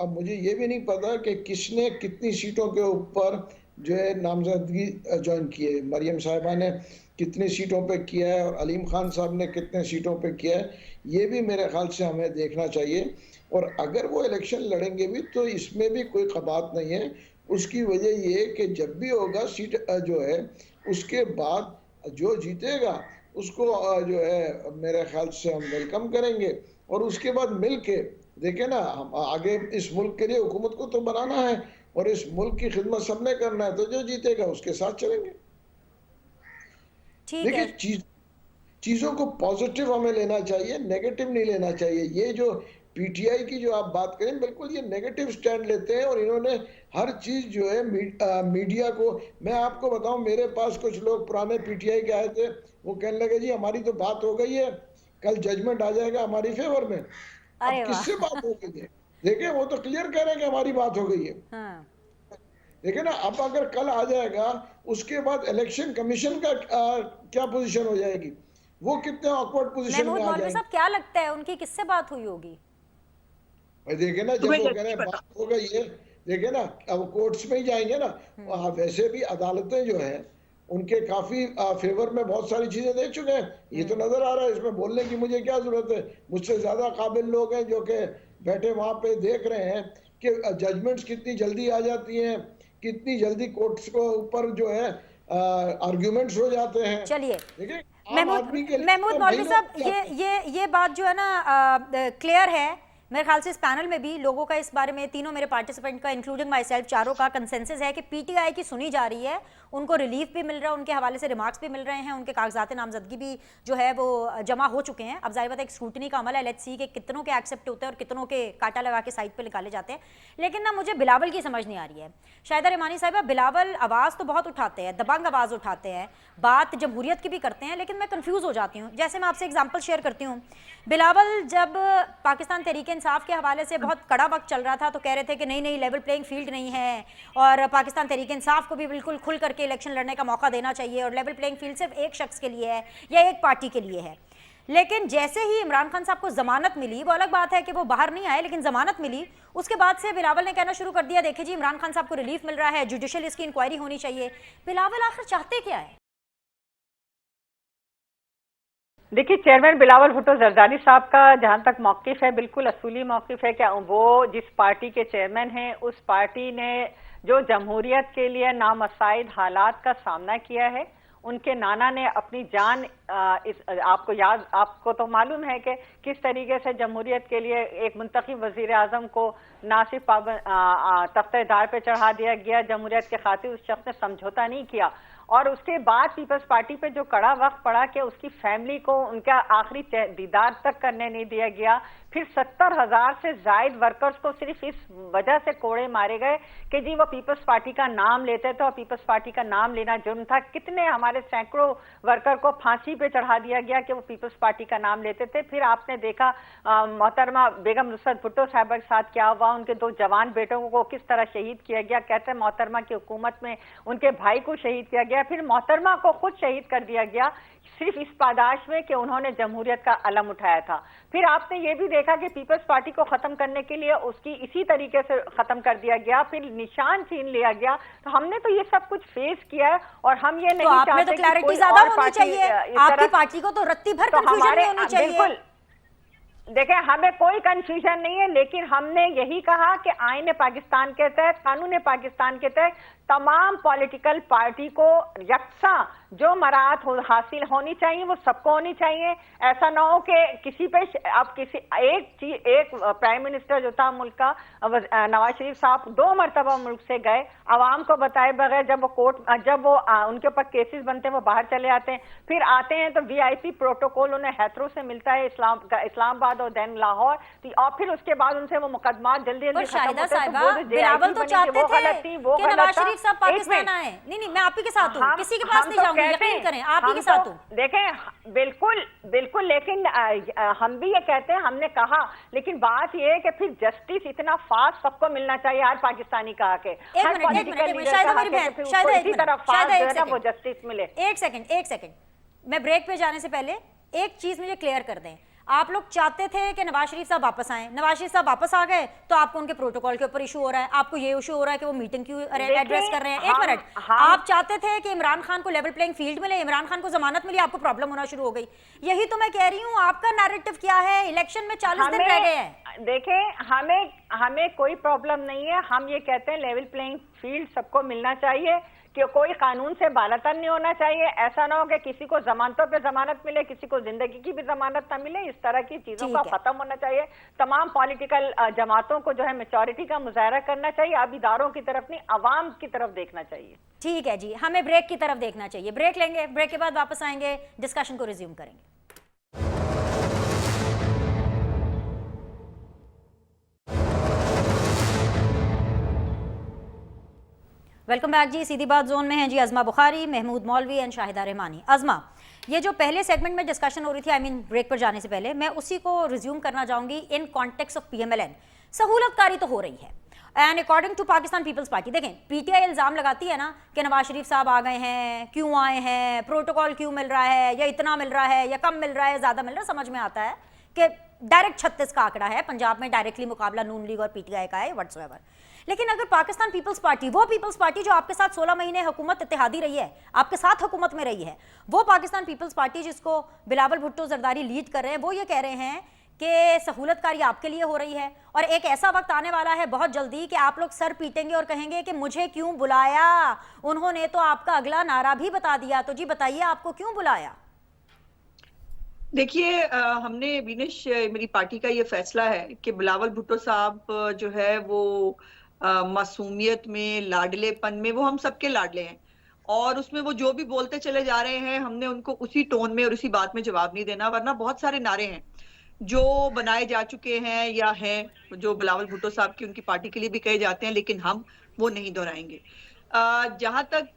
अब मुझे ये भी नहीं पता कि किसने कितनी सीटों के ऊपर जो है नामजदगी ज्वाइन की है। मरियम साहिबा ने कितनी सीटों पे किया है और अलीम खान साहब ने कितने सीटों पे किया है, ये भी मेरे ख्याल से हमें देखना चाहिए। और अगर वो इलेक्शन लड़ेंगे भी तो इसमें भी कोई खबात नहीं है। उसकी वजह ये कि जब भी होगा सीट जो है उसके बाद जो जीतेगा उसको जो है मेरे ख्याल से हम वेलकम करेंगे और उसके बाद मिल के देखें ना, हम आगे इस मुल्क के लिए हुकूमत को तो बनाना है और इस मुल्क की खिदमत सबने करना है, तो जो जीतेगा उसके साथ चलेंगे। देखिए, चीज़ों को पॉजिटिव हमें लेना चाहिए, नेगेटिव नहीं लेना चाहिए। ये जो पीटीआई की जो आप बात करें, बिल्कुल ये नेगेटिव स्टैंड लेते हैं और इन्होंने हर चीज़ जो है मीडिया को, मैं आपको बताऊं, मेरे पास कुछ लोग पुराने पीटीआई के आए थे, वो कहने लगे जी हमारी तो बात हो गई है, कल जजमेंट आ जाएगा हमारी फेवर में। अब किससे बात हो गई है? देखिए, वो तो क्लियर कह रहे हैं कि हमारी बात हो गई है। देखिए ना, अब अगर कल आ जाएगा उसके बाद इलेक्शन कमीशन का क्या पोजीशन हो जाएगी, वो कितने ऑकवर्ड पोजीशन में आ जाएंगे। साहब, क्या लगता है उनकी किससे बात हुई होगी? देखे ना, जब वो कह रहे हैं बात हो गई है, देखे ना अब कोर्ट्स में ही जाएंगे ना। वैसे भी अदालतें जो है उनके काफी फेवर में बहुत सारी चीजें दे चुके हैं, ये तो नजर आ रहा है। इसमें बोलने की मुझे क्या जरूरत है, मुझसे ज्यादा काबिल लोग हैं जो कि बैठे वहां पे देख रहे हैं कि जजमेंट्स कितनी जल्दी आ जाती हैं, कितनी जल्दी कोर्ट्स को ऊपर जो है आर्ग्यूमेंट्स हो जाते हैं। चलिए महमूद मौलवी साहब, ये बात जो है ना क्लियर है। मेरे ख्याल से इस पैनल में भी लोगों का इस बारे में, तीनों मेरे पार्टिसिपेंट का इंक्लूडिंग माई सेल्फ, चारों का कंसेंसस है कि पीटीआई की सुनी जा रही है, उनको रिलीफ भी मिल रहा है, उनके हवाले से रिमार्क्स भी मिल रहे हैं, उनके कागजात नामजदगी भी जो है वो जमा हो चुके हैं। अब जाहिर बात है एक स्क्रूटनी का अमल है, लेट्स सी कि कितनों के एक्सेप्ट होते हैं और कितनों के काटा लगा के साइड पे निकाले जाते हैं। लेकिन ना मुझे बिलावल की समझ नहीं आ रही है। शाहिदा रहमानी साहिबा, बिलावल आवाज़ तो बहुत उठाते हैं, दबंग आवाज़ उठाते हैं, बात जमहूरियत की भी करते हैं, लेकिन मैं कन्फ्यूज़ हो जाती हूँ। जैसे मैं आपसे एग्जाम्पल शेयर करती हूँ, बिलावल जब पाकिस्तान तहरीक इंसाफ के हवाले से बहुत कड़ा वक्त चल रहा था तो कह रहे थे कि नहीं लेवल प्लेइंग फील्ड नहीं है और पाकिस्तान तहरीक इंसाफ को भी बिल्कुल खुल करके इलेक्शन लड़ने का मौका देना चाहिए और लेवल प्लेइंग फील्ड सिर्फ एक शख्स के लिए है या एक पार्टी के लिए है। लेकिन जैसे ही इमरान खान साहब को जमानत मिली, वो अलग बात है कि वो बाहर नहीं आए, लेकिन जमानत मिली, उसके बाद से बिलावल ने कहना शुरू कर दिया, देखिए जी इमरान खान साहब को रिलीफ मिल रहा है, जुडिशियल इसकी इंक्वायरी होनी चाहिए। बिलावल आखिर चाहते क्या है? देखिए, चेयरमैन बिलावल भुट्टो जरदारी साहब का जहां तक मौकिफ है, बिल्कुल असूली मौकिफ है कि वो जिस पार्टी के चेयरमैन हैं, उस पार्टी ने जो जमहूरियत के लिए नामसाइद हालात का सामना किया है, उनके नाना ने अपनी जान आपको तो मालूम है कि किस तरीके से जमहूरियत के लिए एक मुंतखब वजीर आजम को ना सिर्फ तख्तेदार पे चढ़ा दिया गया, जमहूरियत के खातिर उस शख्स ने समझौता नहीं किया, और उसके बाद पीपल्स पार्टी पे जो कड़ा वक्त पड़ा कि उसकी फैमिली को उनका आखिरी दीदार तक करने नहीं दिया गया। फिर 70,000 से जायद वर्कर्स को सिर्फ इस वजह से कोड़े मारे गए कि जी वो पीपल्स पार्टी का नाम लेते थे, और पीपल्स पार्टी का नाम लेना जुर्म था। कितने हमारे सैकड़ों वर्कर को फांसी पे चढ़ा दिया गया कि वो पीपल्स पार्टी का नाम लेते थे। फिर आपने देखा मोहतरमा बेगम नुसरत भुट्टो साहबा के साथ क्या हुआ, उनके 2 जवान बेटों को किस तरह शहीद किया गया। कहते हैं मोहतरमा की हुकूमत में उनके भाई को शहीद किया गया, फिर मोहतरमा को खुद शहीद कर दिया गया सिर्फ इस पादाश में कि उन्होंने जमहूरियत का अलम उठाया था। फिर आपने ये भी देखा कि पीपल्स पार्टी को खत्म करने के लिए उसकी इसी तरीके से खत्म कर दिया गया, फिर निशान छीन लिया गया। तो हमने तो ये सब कुछ फेस किया है, और हम ये नहीं आपने चाहते तो क्लैरिटी ज्यादा होनी चाहिए, आपकी पार्टी को तो रत्ती भर कंफ्यूजन नहीं होनी चाहिए। बिल्कुल, देखें, हमें कोई कंफ्यूजन नहीं है, लेकिन हमने यही कहा कि आईन पाकिस्तान के तहत, कानून पाकिस्तान के तहत तमाम पॉलिटिकल पार्टी को यकसा जो मराहत हासिल होनी चाहिए वो सबको होनी चाहिए। ऐसा ना हो कि किसी पे अब किसी एक प्राइम मिनिस्टर जो था मुल्क का, नवाज शरीफ साहब 2 मरतबा मुल्क से गए, आवाम को बताए बगैर, जब वो उनके ऊपर केसेस बनते हैं वो बाहर चले आते हैं, फिर आते हैं तो VIP प्रोटोकॉल उन्हें हैथरो से मिलता है इस्लामाबाद और देन लाहौर, और फिर उसके बाद उनसे वो मुकदमा जल्दी जल्दी खत्म होते हैं। वो गलत था। सब पाकिस्तान आए। नहीं, मैं आप ही के साथ हूँ, किसी के पास नहीं जाऊंगी, यकीन करें, आप ही के साथ हूँ। देखें, बिल्कुल, लेकिन हम भी ये कहते हैं, हमने कहा, लेकिन बात ये है कि फिर जस्टिस इतना फास्ट सबको मिलना चाहिए, हर पाकिस्तानी का के हर पॉलिटिकल वो जस्टिस मिले। एक सेकंड, मैं ब्रेक पे जाने से पहले एक चीज मुझे क्लियर कर दें। आप लोग चाहते थे कि नवाज शरीफ साहब वापस आए, नवाज शरीफ साहब वापस आ गए तो आपको उनके प्रोटोकॉल के ऊपर इशू हो रहा है, आपको ये इशू हो रहा है कि वो मीटिंग क्यों एड्रेस कर रहे हैं। एक मिनट, आप चाहते थे कि इमरान खान को लेवल प्लेइंग फील्ड मिले, इमरान खान को जमानत मिली, आपको प्रॉब्लम होना शुरू हो गई। यही तो मैं कह रही हूँ, आपका नैरेटिव क्या है? इलेक्शन में 40 दिन रह गए हैं। देखें, हमें कोई प्रॉब्लम नहीं है, हम ये कहते हैं लेवल प्लेइंग फील्ड सबको मिलना चाहिए, कि कोई कानून से बालातर नहीं होना चाहिए। ऐसा ना हो कि किसी को जमानतों पे जमानत मिले, किसी को जिंदगी की भी जमानत ना मिले। इस तरह की चीजों का खत्म होना चाहिए। तमाम पॉलिटिकल जमातों को जो है मैच्योरिटी का मुजाहरा करना चाहिए, अब इदारों की तरफ नहीं, अवाम की तरफ देखना चाहिए। ठीक है जी, हमें ब्रेक की तरफ देखना चाहिए। ब्रेक लेंगे, ब्रेक के बाद वापस आएंगे, डिस्कशन को रिज्यूम करेंगे। वेलकम बैक जी। सीधी बात जोन में हैं जी अज़मा बुखारी, महमूद मौलवी एंड शाहिदा रहमानी। अज़मा, ये जो पहले सेगमेंट में डिस्कशन हो रही थी, ब्रेक पर जाने से पहले, मैं उसी को रिज्यूम करना चाहूँगी इन कॉन्टेक्स्ट ऑफ PMLN। सहूलतकारी तो हो रही है and according to Pakistan Peoples Party. देखें, PTI इल्ज़ाम लगाती है ना कि नवाज शरीफ साहब आ गए हैं, क्यों आए हैं, प्रोटोकॉल क्यों मिल रहा है, या इतना मिल रहा है या कम मिल रहा है, ज़्यादा मिल रहा है। समझ में आता है कि डायरेक्ट 36 का आंकड़ा है, पंजाब में डायरेक्टली मुकाबला नून लीग और PTI का है व्हाट्सएवर। लेकिन अगर पाकिस्तान पीपल्स पार्टी, वो पीपल्स पार्टी जो आपके साथ 16 महीने हुकूमत इत्तेहादी रही है, आपके साथ हुकूमत में रही है, वो पाकिस्तान पीपल्स पार्टी जिसको बिलावल भुट्टो जरदारी लीड कर रहे हैं, वो ये कह रहे हैं कि सहूलतकारी आपके लिए हो रही है और एक ऐसा वक्त आने वाला है बहुत जल्दी कि आप लोग सर पीटेंगे और कहेंगे कि मुझे क्यों बुलाया, उन्होंने तो आपका अगला नारा भी बता दिया। तो जी बताइए, आपको क्यों बुलाया? देखिए, हमने विनेश, मेरी पार्टी का ये फैसला है कि बिलावल भुट्टो साहब जो है वो मासूमियत में, लाडलेपन में, वो हम सबके लाडले हैं, और उसमें वो जो भी बोलते चले जा रहे हैं, हमने उनको उसी टोन में और उसी बात में जवाब नहीं देना। वरना बहुत सारे नारे हैं जो बनाए जा चुके हैं या हैं, जो बिलावल भुट्टो साहब की, उनकी पार्टी के लिए भी कहे जाते हैं, लेकिन हम वो नहीं दोहराएंगे। जहां तक,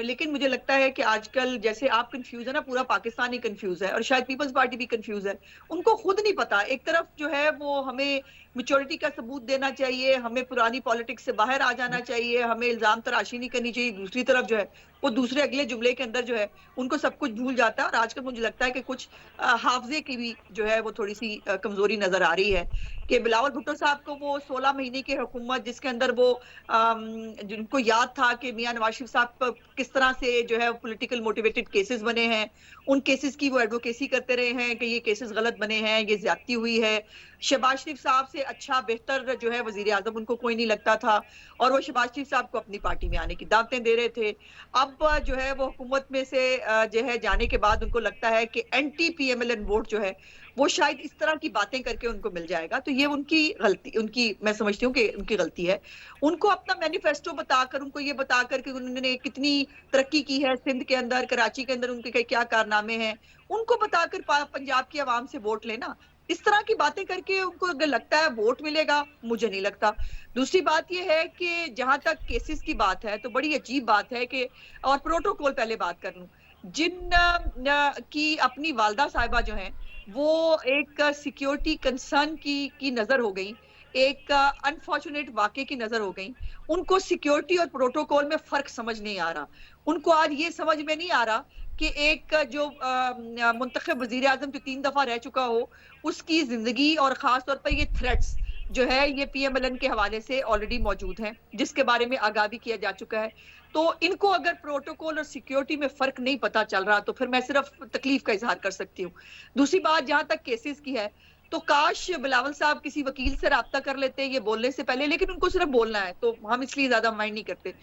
लेकिन मुझे लगता है कि आजकल जैसे आप कंफ्यूज है ना, पूरा पाकिस्तान ही कंफ्यूज है, और शायद पीपल्स पार्टी भी कंफ्यूज है। उनको खुद नहीं पता, एक तरफ जो है वो हमें मेच्योरिटी का सबूत देना चाहिए, हमें पुरानी पॉलिटिक्स से बाहर आ जाना चाहिए, हमें इल्जाम तराशी नहीं करनी चाहिए। दूसरी तरफ जो है वो दूसरे अगले जुमले के अंदर जो है उनको सब कुछ भूल जाता है। और आजकल मुझे लगता है कि कुछ हाफजे की भी जो है वो थोड़ी सी कमजोरी नजर आ रही है कि बिलावल भुट्टो साहब को वो 16 महीने की हुकूमत जिसके अंदर वो जिनको याद था कि मियां नवाज शरीफ साहब पर किस तरह से जो है पॉलिटिकल मोटिवेटेड केसेस बने हैं, उन केसेस की वो एडवोकेसी करते रहे हैं कि ये केसेस गलत बने हैं, ये ज्यादती हुई है। शहबाज शरीफ साहब से अच्छा बेहतर जो है वजीर आजम उनको कोई नहीं लगता था और वो शहबाज शरीफ साहब को अपनी पार्टी में आने की दावतें दे रहे थे। अब जो है वो हुकूमत में से जो है जाने के बाद उनको लगता है कि एंटी पीएमएलएन वोट जो है वो शायद इस तरह की बातें करके उनको मिल जाएगा। तो ये उनकी गलती, उनकी मैं समझती हूँ कि उनकी गलती है। उनको अपना मैनिफेस्टो बताकर, उनको ये बताकर कि उन्होंने कितनी तरक्की की है सिंध के अंदर, कराची के अंदर उनके क्या कारनामे हैं, उनको बताकर पंजाब की आवाम से वोट लेना। इस तरह की बातें करके उनको अगर लगता है वोट मिलेगा, मुझे नहीं लगता। दूसरी बात यह है कि जहां तक केसेस की बात है तो बड़ी अजीब बात है कि, और प्रोटोकॉल पहले बात कर लूं, जिन की अपनी वालदा साहिबा जो हैं वो एक सिक्योरिटी कंसर्न की नजर हो गई, एक अनफॉर्चुनेट वाकये की नजर हो गई। उनको सिक्योरिटी और प्रोटोकॉल में फर्क समझ नहीं आ रहा। उनको आज ये समझ में नहीं आ रहा कि एक जो मुंतखब वजीर आजम जो 3 दफा रह चुका हो, उसकी जिंदगी और खास तौर पर ये थ्रेट्स जो है ये पीएमएलएन के हवाले से ऑलरेडी मौजूद हैं, जिसके बारे में आगाह भी किया जा चुका है। तो इनको अगर प्रोटोकॉल और सिक्योरिटी में फर्क नहीं पता चल रहा तो फिर मैं सिर्फ तकलीफ का इजहार कर सकती हूँ। दूसरी बात, जहां तक केसेस की है तो काश बिलावल साहब किसी वकील से राब्ता कर लेते ये बोलने से पहले, लेकिन उनको सिर्फ बोलना है तो हम इसलिए ज्यादा माइंड नहीं करते।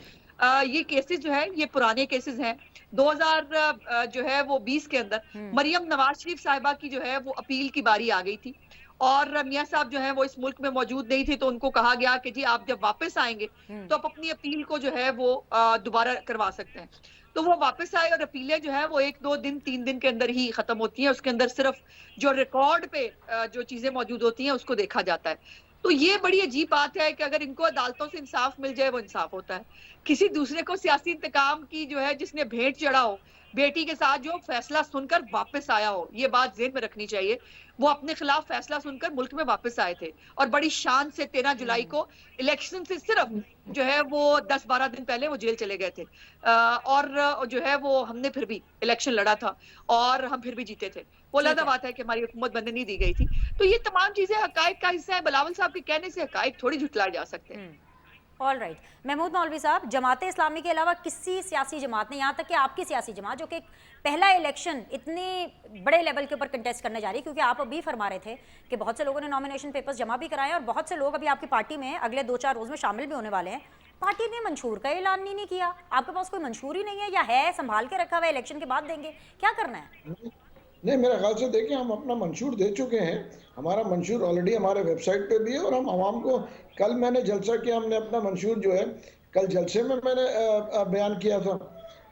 ये केसेस जो है ये पुराने केसेस हैं। 2000 जो है वो 20 के अंदर मरियम नवाज शरीफ साहिबा की जो है वो अपील की बारी आ गई थी और मियां साहब जो है वो इस मुल्क में मौजूद नहीं थे, तो उनको कहा गया कि जी आप जब वापस आएंगे तो आप अपनी अपील को जो है वो दोबारा करवा सकते हैं। तो वो वापस आए और अपीलें जो है वो 1-2 दिन 3 दिन के अंदर ही खत्म होती हैं। उसके अंदर सिर्फ जो रिकॉर्ड पे जो चीजें मौजूद होती हैं उसको देखा जाता है। तो ये बड़ी अजीब बात है कि अगर इनको अदालतों से इंसाफ मिल जाए वो इंसाफ होता है। किसी दूसरे को सियासी इंतकाम की जो है जिसने भेंट चढ़ा हो बेटी के साथ, जो फैसला सुनकर वापस आया हो, ये बात ज़हन में रखनी चाहिए। वो अपने खिलाफ फैसला सुनकर मुल्क में वापस आए थे और बड़ी शान से 13 जुलाई को इलेक्शन से सिर्फ जो है वो 10-12 दिन पहले वो जेल चले गए थे और जो है वो हमने फिर भी इलेक्शन लड़ा था और हम फिर भी जीते थे। वो अलग बात है कि हमारी हुकूमत बनने नहीं दी गई थी। तो ये तमाम चीजें हकायक का हिस्सा है। बिलावल साहब के कहने से हकायक थोड़ी झुटलाए जा सकते हैं। ऑल राइट, महमूद मौलवी साहब, जमात इस्लामी के अलावा किसी सियासी जमात ने, यहाँ तक कि आपकी सियासी जमात जो कि पहला इलेक्शन इतने बड़े लेवल के ऊपर कंटेस्ट करने जा रही है, क्योंकि आप अभी फरमा रहे थे कि बहुत से लोगों ने नॉमिनेशन पेपर्स जमा भी कराए और बहुत से लोग अभी आपकी पार्टी में अगले 2-4 रोज में शामिल भी होने वाले हैं, पार्टी ने मंशूर का ऐलान नहीं किया। आपके पास कोई मंशूर ही नहीं है या है संभाल के रखा हुआ है, इलेक्शन के बाद देंगे, क्या करना है? नहीं, मेरे ख्याल से देखिए हम अपना मंशूर दे चुके हैं। हमारा मंशूर ऑलरेडी हमारे वेबसाइट पे भी है और हम आवाम को, कल मैंने जलसा किया, हमने अपना मंशूर जो है कल जलसे में मैंने बयान किया था।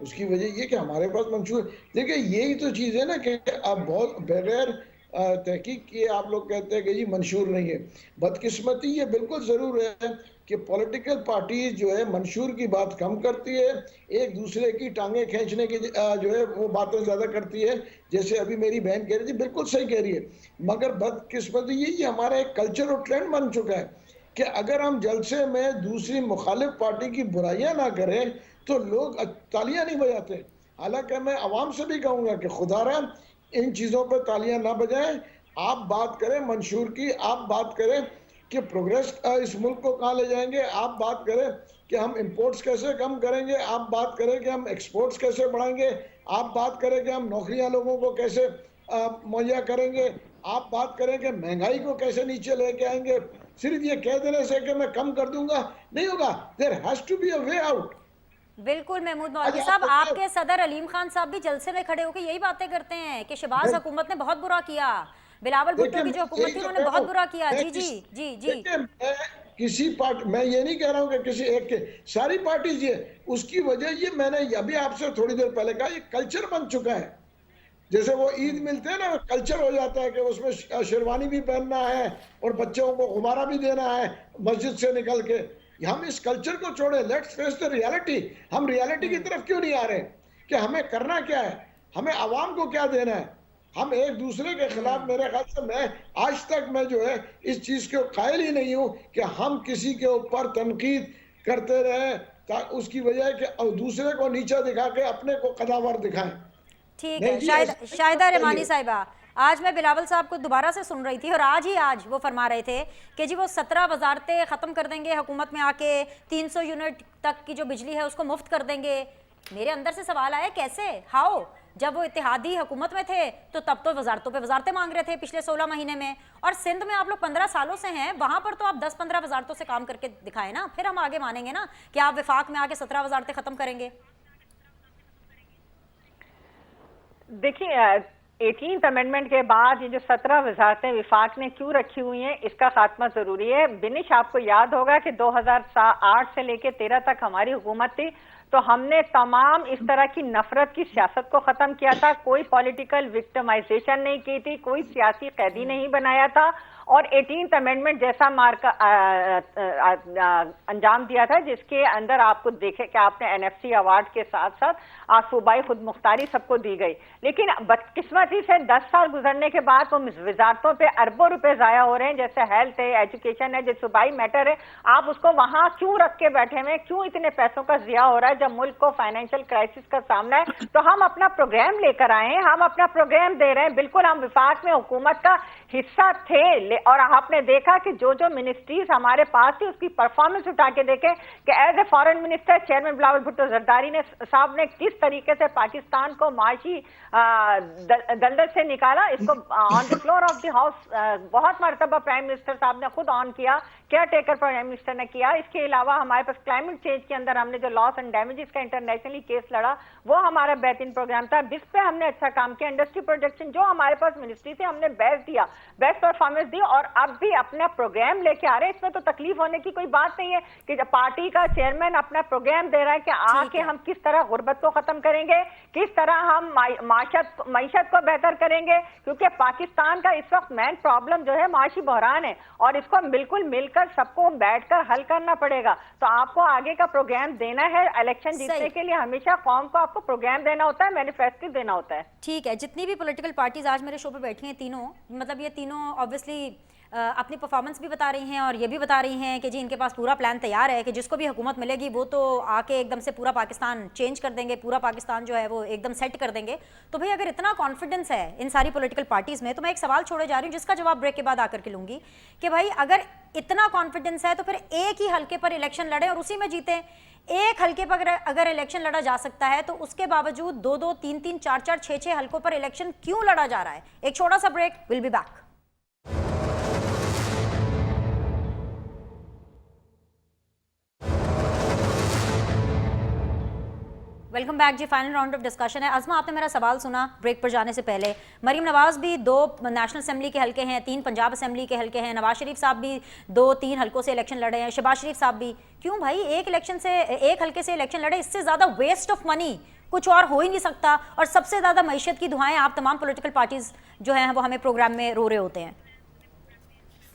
उसकी वजह ये कि हमारे पास मंशूर, देखिए यही तो चीज़ है ना कि अब बहुत बगैर तहकीक किए आप लोग कहते हैं कि जी मंशूर नहीं है। बदकिस्मती ये बिल्कुल ज़रूर है कि पॉलिटिकल पार्टीज जो है मंशूर की बात कम करती है, एक दूसरे की टांगे खींचने की जो है वो बातें ज़्यादा करती है। जैसे अभी मेरी बहन कह रही थी, बिल्कुल सही कह रही है, मगर बदकिस्मती ये हमारा एक कल्चर और ट्रेंड बन चुका है कि अगर हम जलसे में दूसरी मुखालिफ पार्टी की बुराइयां ना करें तो लोग तालियां नहीं बजाते। हालांकि मैं आवाम से भी कहूँगा कि खुदारा इन चीज़ों पर तालियां ना बजाएं, आप बात करें मंशूर की, आप बात करें कि प्रोग्रेस इस मुल्क को कहाँ ले जाएंगे, आप बात करें कि हम इंपोर्ट्स कैसे कम करेंगे, आप बात करें कि हम एक्सपोर्ट्स कैसे बढ़ाएंगे, आप बात करें कि हम नौकरियां लोगों को कैसे मुहैया करेंगे, आप बात करें कि महंगाई को कैसे नीचे लेके आएंगे। सिर्फ ये कह देने से कि मैं कम कर दूंगा नहीं होगा, there has to be a way out. बिल्कुल महमूद मौलवी साहब, आपके सदर अलीम खान साहब भी जलसे में खड़े होकर यही बातें करते हैं कि शहबाज हुकूमत ने बहुत बुरा किया, बिलावल भुट्टो की जो हुकूमत थी उन्होंने बहुत बुरा किया। जी जी जी जी, किसी पार्टी, मैं ये नहीं कह रहा हूँ कि किसी एक के, सारी पार्टीज ये, उसकी वजह ये मैंने अभी आपसे थोड़ी देर पहले कहा, ये कल्चर बन चुका है। जैसे वो ईद मिलते हैं ना, कल्चर हो जाता है कि उसमें शेरवानी भी पहनना है और बच्चों को गुब्बारा भी देना है मस्जिद से निकल के। हम इस कल्चर को छोड़े, लेट्स फेस द रियलिटी। हम रियलिटी की तरफ क्यों नहीं आ रहे कि हमें करना क्या है, हमें आवाम को क्या देना है। हम एक दूसरे के खिलाफ, मेरे ख्याल से मैं आज तक मैं जो है इस चीज के कायल ही नहीं हूं कि हम किसी के ऊपर तनकीद करते रहे उसकी वजह कि दूसरे को नीचा दिखा के अपने को कदावर दिखाएं। ठीक नहीं है। जी, शाहिदा रहमानी साहिबा, आज मैं बिलावल साहब को दोबारा से सुन रही थी और आज वो फरमा रहे थे कि जी वो 17 वजारतें ख़त्म कर देंगे हुकूमत में आके, 300 यूनिट तक की जो बिजली है उसको मुफ्त कर देंगे। मेरे अंदर से सवाल आया कैसे, हाउ? जब वो इत्तेहादी हुकूमत में थे तो तब तो वजारतों पे वजारतें मांग रहे थे पिछले 16 महीने में, और सिंध में आप लोग 15 सालों से हैं, वहां पर तो आप 10-15 वजारतों से काम करके दिखाए ना, फिर हम आगे मानेंगे ना कि आप विफाक में आके 17 वजारतें खत्म करेंगे। देखिए 18th अमेंडमेंट के बाद ये जो 17 वजारतें विफाक ने क्यों रखी हुई हैं, इसका खात्मा जरूरी है। बिनिश, आपको याद होगा कि 2008 से लेके 13 तक हमारी हुकूमत थी, तो हमने तमाम इस तरह की नफरत की सियासत को खत्म किया था। कोई पॉलिटिकल विक्टिमाइजेशन नहीं की थी, कोई सियासी कैदी नहीं बनाया था, और 18th अमेंडमेंट जैसा मार्का अंजाम दिया था जिसके अंदर आपको देखे कि आपने एनएफसी अवार्ड के साथ साथ सूबाई खुद मुख्तारी सबको दी गई। लेकिन बदकिस्मती से 10 साल गुजरने के बाद वो वजारतों पे अरबों रुपए जाया हो रहे हैं, जैसे हेल्थ है, एजुकेशन है, जो सूबाई मैटर है, आप उसको वहां क्यों रख के बैठे हुए, क्यों इतने पैसों का जिया हो रहा है जब मुल्क को फाइनेंशियल क्राइसिस का सामना है? तो हम अपना प्रोग्राम लेकर आए हैं, हम अपना प्रोग्राम दे रहे हैं। बिल्कुल हम विफाक में हुकूमत का हिस्सा थे, और आपने देखा कि जो जो मिनिस्ट्रीज हमारे पास थी उसकी परफॉर्मेंस उठा के देखे कि as a foreign minister chairman Bilawal Bhutto Zardari ने साहब ने किस तरीके से पाकिस्तान को माशी दलदल से निकाला। इसको on the floor of the house बहुत मरतबा प्राइम मिनिस्टर साहब ने खुद ऑन किया, केयर टेकर प्राइम मिनिस्टर ने किया। इसके अलावा हमारे पास क्लाइमेट चेंज के अंदर हमने जो लॉस एंड डैमेजेस का इंटरनेशनली केस लड़ा, वो हमारा बेहतरीन प्रोग्राम था, जिस पे हमने अच्छा काम किया। इंडस्ट्री प्रोटेक्शन जो हमारे पास मिनिस्ट्री से हमने बेस्ट दिया, बेस्ट परफॉर्मेंस दी, और अब भी अपना प्रोग्राम लेके आ रहे हैं। इसमें तो तकलीफ होने की कोई बात नहीं है कि जब पार्टी का चेयरमैन अपना प्रोग्राम दे रहा है कि आके हम किस तरह गुर्बत को खत्म करेंगे, किस तरह हम मईशत को बेहतर करेंगे, क्योंकि पाकिस्तान का इस वक्त मेन प्रॉब्लम जो है माशी बहरान है, और इसको बिल्कुल मिलकर सबको बैठकर हल करना पड़ेगा। तो आपको आगे का प्रोग्राम देना है। इलेक्शन जीतने के लिए हमेशा कौम को आपको प्रोग्राम देना होता है, मैनिफेस्टो देना होता है। ठीक है। जितनी भी पॉलिटिकल पार्टीज आज मेरे शो पे बैठी हैं, तीनों, मतलब ये तीनों ऑब्वियसली अपनी परफॉर्मेंस भी बता रही हैं और ये भी बता रही हैं कि जी इनके पास पूरा प्लान तैयार है कि जिसको भी हुकूमत मिलेगी वो तो आके एकदम से पूरा पाकिस्तान चेंज कर देंगे, पूरा पाकिस्तान जो है वो एकदम सेट कर देंगे। तो भाई अगर इतना कॉन्फिडेंस है इन सारी पॉलिटिकल पार्टीज़ में, तो मैं एक सवाल छोड़े जा रही हूँ जिसका जवाब ब्रेक के बाद आकर के लूँगी कि भाई अगर इतना कॉन्फिडेंस है तो फिर एक ही हल्के पर इलेक्शन लड़ें और उसी में जीतें। एक हल्के पर अगर इलेक्शन लड़ा जा सकता है तो उसके बावजूद 2-2, 3-3, 4-4, 6-6 हल्कों पर इलेक्शन क्यों लड़ा जा रहा है? एक छोटा सा break, will be back. Welcome back जी। फाइनल राउंड ऑफ डिस्कशन है। अज़मा, आपने मेरा सवाल सुना ब्रेक पर जाने से पहले। मरीम नवाज भी 2 नेशनल असेंबली के हल्के हैं, 3 पंजाब असेंबली के हल्के हैं, नवाज शरीफ साहब भी 2-3 हल्कों से इलेक्शन लड़े हैं, शहबाज शरीफ साहब भी। क्यों भाई एक हल्के से इलेक्शन लड़े? इससे ज़्यादा वेस्ट ऑफ मनी कुछ और हो ही नहीं सकता। और सबसे ज़्यादा मईशत की दुआएं आप तमाम पॉलिटिकल पार्टीज जो हैं वो हमें प्रोग्राम में रो रहे होते हैं।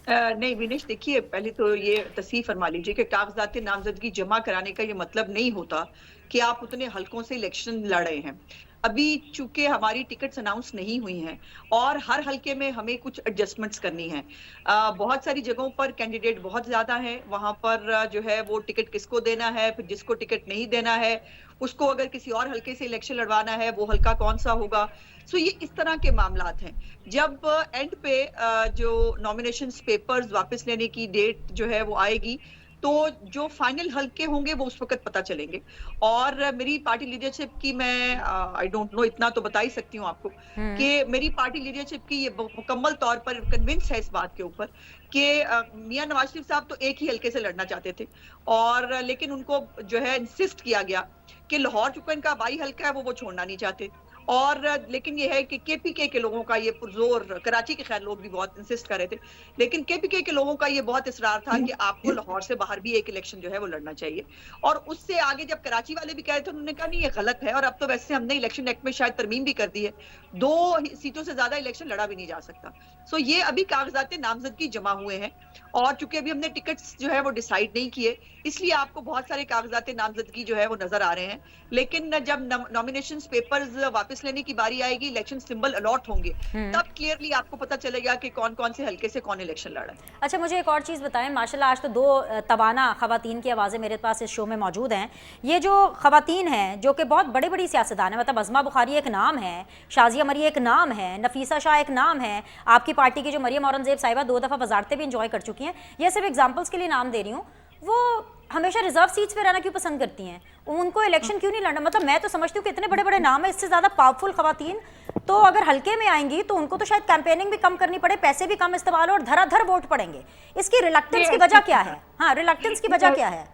नहीं विनेश, देखिए पहले तो ये तस्वीर फरमा लीजिए कि कागजात नामजदगी जमा कराने का ये मतलब नहीं होता कि आप उतने हलकों से इलेक्शन लड़ रहे हैं। अभी चूंकि हमारी टिकट्स अनाउंस नहीं हुई हैं और हर हलके में हमें कुछ एडजस्टमेंट्स करनी है। बहुत सारी जगहों पर कैंडिडेट बहुत ज्यादा है, वहां पर जो है वो टिकट किसको देना है, फिर जिसको टिकट नहीं देना है उसको अगर किसी और हलके से इलेक्शन लड़वाना है वो हलका कौन सा होगा। सो ये इस तरह के मामलात हैं। जब एंड पे जो नॉमिनेशंस पेपर्स वापस लेने की डेट जो है वो आएगी तो जो फाइनल हल्के होंगे वो उस वक्त पता चलेंगे। और मेरी पार्टी लीडरशिप की मैं आई डोंट नो, इतना तो बता ही सकती हूँ आपको कि मेरी पार्टी लीडरशिप की ये मुकम्मल तौर पर कन्विंस है इस बात के ऊपर कि मियां नवाज शरीफ साहब तो एक ही हल्के से लड़ना चाहते थे, और लेकिन उनको जो है इंसिस्ट किया गया कि लाहौर चूंकि इनका बाई हल्का है वो छोड़ना नहीं चाहते। और लेकिन ये है कि केपीके के लोगों का ये पुरजोर, कराची के खैर लोग भी बहुत इंसिस्ट कर रहे थे, लेकिन केपीके के लोगों का ये बहुत इसरार था कि आपको लाहौर से बाहर भी एक इलेक्शन जो है वो लड़ना चाहिए। और उससे आगे जब कराची वाले भी कह रहे थे उन्होंने कहा नहीं ये गलत है, और अब तो वैसे हमने इलेक्शन एक्ट में शायद तरमीम भी कर दी है, 2 सीटों से ज्यादा इलेक्शन लड़ा भी नहीं जा सकता। सो ये अभी कागजात नामजदगी जमा हुए हैं और चूंकि अभी हमने टिकट्स जो है वो डिसाइड नहीं किए, इसलिए आपको बहुत सारे कागजात नामजदगी जो है वो नजर आ रहे हैं। लेकिन जब नॉमिनेशन पेपर्स वापस लेने की बारी आएगी, इलेक्शन सिंबल अलॉट होंगे, तब क्लियरली आपको पता चलेगा कि कौन कौन से हल्के से कौन इलेक्शन लड़ रहा है। अच्छा, मुझे एक और चीज़ बताएं, माशाल्लाह आज तो दो तवाना ख़वातीन की आवाज़ें मेरे पास इस शो में मौजूद हैं। ये जो ख़वातीन हैं जो कि बहुत बड़ी बड़ी सियासतदान है, मतलब अज़मा बुखारी एक नाम है, शाजिया मरी एक नाम है, नफीसा शाह एक नाम है, आपकी पार्टी की जो मरियम औरंगज़ेब साहिबा 2 दफ़ा वजारतें भी इंजॉय कर चुकी हैं, ये सिर्फ एग्जाम्पल्स के लिए नाम दे रही हूँ, वो हमेशा रिजर्व सीट्स पे रहना क्यों पसंद करती हैं? उनको इलेक्शन क्यों नहीं लड़ना? मतलब मैं तो समझती हूँ कि इतने बड़े बड़े नाम है, इससे ज़्यादा पावरफुल ख़वातीन तो अगर हल्के में आएंगी तो उनको तो शायद कैंपेनिंग भी कम करनी पड़े, पैसे भी कम इस्तेमाल हो और धराधर वोट पड़ेंगे। इसकी रिलक्टेंस की वजह क्या है? हाँ, रिलक्टेंस की वजह क्या है?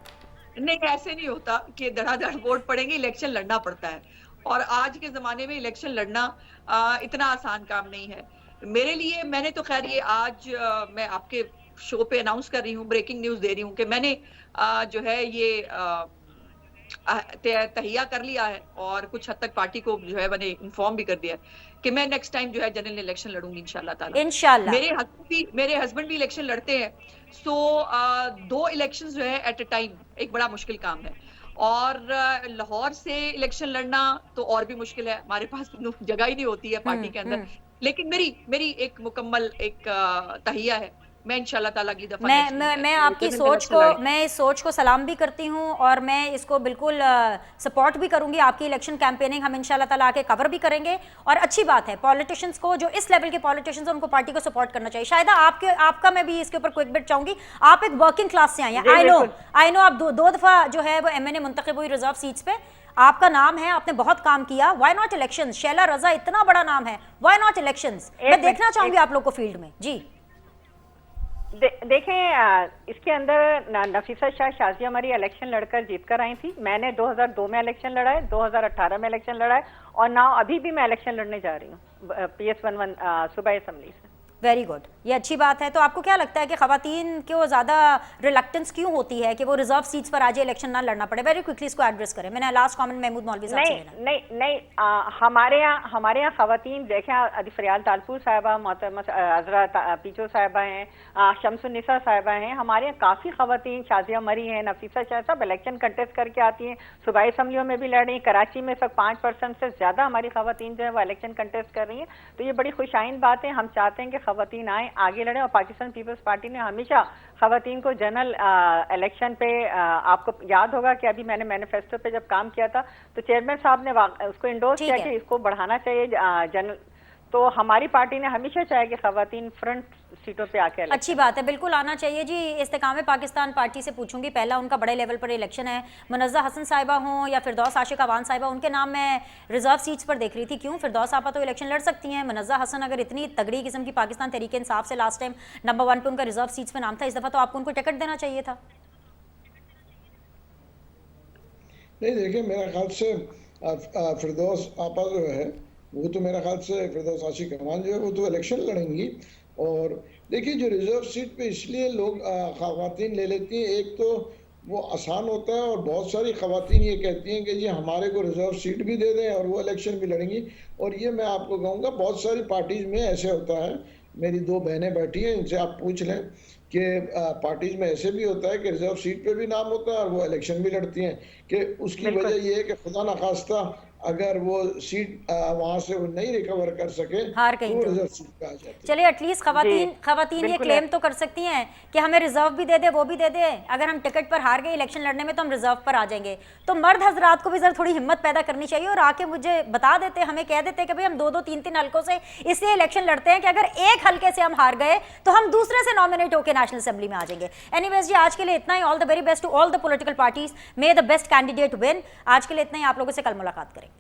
नहीं, ऐसे नहीं होता कि धड़ाधड़ वोट पड़ेंगे, इलेक्शन लड़ना पड़ता है, और आज के जमाने में इलेक्शन लड़ना इतना आसान काम नहीं है मेरे लिए। मैंने तो खैर ये आज मैं आपके शो पे अनाउंस कर रही हूँ, ब्रेकिंग न्यूज दे रही हूँ कि मैंने जो है ये तहिया कर लिया है और कुछ हद तक पार्टी को जो है मैंने इन्फॉर्म भी कर दिया है कि मैं नेक्स्ट टाइम जो है जनरल इलेक्शन लड़ूंगी इंशाल्लाह ताला। इंशाल्लाह। मेरे हस्बैंड भी इलेक्शन लड़ते हैं, सो 2 इलेक्शंस जो है एट अ टाइम एक बड़ा मुश्किल काम है, और लाहौर से इलेक्शन लड़ना तो और भी मुश्किल है, हमारे पास जगह ही नहीं होती है पार्टी के अंदर। लेकिन मेरी एक मुकम्मल एक तहिया है, मैं इंशाल्लाह ताला अगली दफा मैं आपकी सोच को, मैं इस सोच को सलाम भी करती हूँ और मैं इसको बिल्कुल सपोर्ट भी करूंगी। आपकी इलेक्शन कैंपेनिंग हम इंशाल्लाह ताला आके कवर भी करेंगे, और अच्छी बात है पॉलिटिशियंस को, जो इस लेवल के पॉलिटिशियंस हैं उनको पार्टी को सपोर्ट करना चाहिए। शायद आपका मैं भी इसके ऊपर क्विक बिट चाहूंगी, आप एक वर्किंग क्लास से आई हैं, आई नो आप दो दफा जो है वो MNA मुंतखब हुई रिजर्व सीट्स पे, आपका नाम है, आपने बहुत काम किया, व्हाई नॉट इलेक्शंस? शैला रजा इतना बड़ा नाम है, व्हाई नॉट इलेक्शंस? मैं देखना चाहूंगी आप लोग को फील्ड में। जी देखें, इसके अंदर नफीसा शाह शाजिया मरी इलेक्शन लड़कर जीतकर आई थी। मैंने 2002 में इलेक्शन लड़ा है, 2018 में इलेक्शन लड़ा है, और नाउ अभी भी मैं इलेक्शन लड़ने जा रही हूँ PS11 सूबाई असेंबली से। वेरी गुड, ये अच्छी बात है। तो आपको क्या लगता है कि खवातीन को ज़्यादा रिलक्टेंस क्यों होती है कि वो रिजर्व सीट्स पर आज इलेक्शन ना लड़ना पड़े? वेरी क्विकली इसको एड्रेस करें। मैंने लास्ट कमेंट महमूद मौलवी साहब से लेना। नहीं, हमारे यहाँ खवातीन देखें, अदीफरियाल तालपुर साहिबा, मोहतरमा अजरा पीचो साहिबा हैं, शमसुन्निसा साहिबा हैं, हमारे यहाँ काफ़ी खवातीन, शाजिया मरी हैं, नफीसा शाह, सब इलेक्शन कंटेस्ट करके आती हैं, सूबाई असम्बलियों में भी लड़ रही हैं। कराची में सब 5% से ज़्यादा हमारी खवातीन जो है वो इलेक्शन कंटेस्ट कर रही हैं। तो ये बड़ी खुशाइन बात है। हम चाहते हैं कि खवातीन आए, आगे लड़े, और पाकिस्तान पीपल्स पार्टी ने हमेशा खवातीन को जनरल इलेक्शन पे, आपको याद होगा कि अभी मैंने मैनिफेस्टो पे जब काम किया था तो चेयरमैन साहब ने उसको इंडोर्स किया कि इसको बढ़ाना चाहिए जनरल। तो हमारी पार्टी ने हमेशा चाहे कि खवातीन फ्रंट सीटों पे आके। अच्छी बात है, बिल्कुल आना चाहिए जी। इस्तेकाम पाकिस्तान पार्टी से पूछूंगी, पहला उनका बड़े लेवल पर इलेक्शन है, मुनज़्ज़ा हसन साहिबा हों या फिरदौस आशिक अवान साहिबा, उनके नाम मैं रिजर्व सीट्स पर देख रही थी। क्यों? फिरदौस साहिबा तो इलेक्शन लड़ सकती हैं, मुनज़्ज़ा हसन अगर इतनी तगड़ी किस्म की पाकिस्तान तहरीक इंसाफ से लास्ट टाइम नंबर 1 पे उनका रिजर्व सीट्स पे नाम था, इस दफ़ा तो आपको उनको टिकट देना चाहिए था। नहीं, देखिए मेरे ख्याल से फिरदौस आपा जो है वो तो मेरे ख्याल से फिरदौस आशिक अवान जो है वो तो इलेक्शन लड़ेंगी। और देखिए जो रिजर्व सीट पे इसलिए लोग खवातीन ले लेती हैं, एक तो वो आसान होता है, और बहुत सारी खवातीन ये कहती हैं कि जी हमारे को रिजर्व सीट भी दे दें और वो इलेक्शन भी लड़ेंगी। और ये मैं आपको कहूँगा बहुत सारी पार्टीज़ में ऐसे होता है। मेरी 2 बहनें बैठी हैं, इनसे आप पूछ लें कि पार्टीज़ में ऐसे भी होता है कि रिजर्व सीट पे भी नाम होता है और वो इलेक्शन भी लड़ती हैं। कि उसकी वजह ये है कि खुदा न खास्ता अगर वो सीट वहां से वो नहीं रिकवर कर सके, हार गई तो रिजर्व सीट पे आ जाती है। चलिए एटलीस्ट खवातीन ये क्लेम तो कर सकती हैं कि हमें रिजर्व भी दे दे, वो भी दे दे, अगर हम टिकट पर हार गए इलेक्शन लड़ने में तो हम रिजर्व पर आ जाएंगे। तो मर्द हजरात को भी जरा थोड़ी हिम्मत पैदा करनी चाहिए और आके मुझे बता देते, हमें कह देते कि भाई हम 2-2, 3-3 हल्कों से इसलिए इलेक्शन लड़ते हैं कि अगर एक हल्के से हम हार गए तो हम दूसरे से नॉमिनेट होकर नेशनल असेंबली में आ जाएंगे। एनीवेज जी, आज के लिए इतना ही। All the very best to all the political parties, may the best candidate win. आज के लिए इतना ही, आप लोगों से कल मुलाकात करेंगे।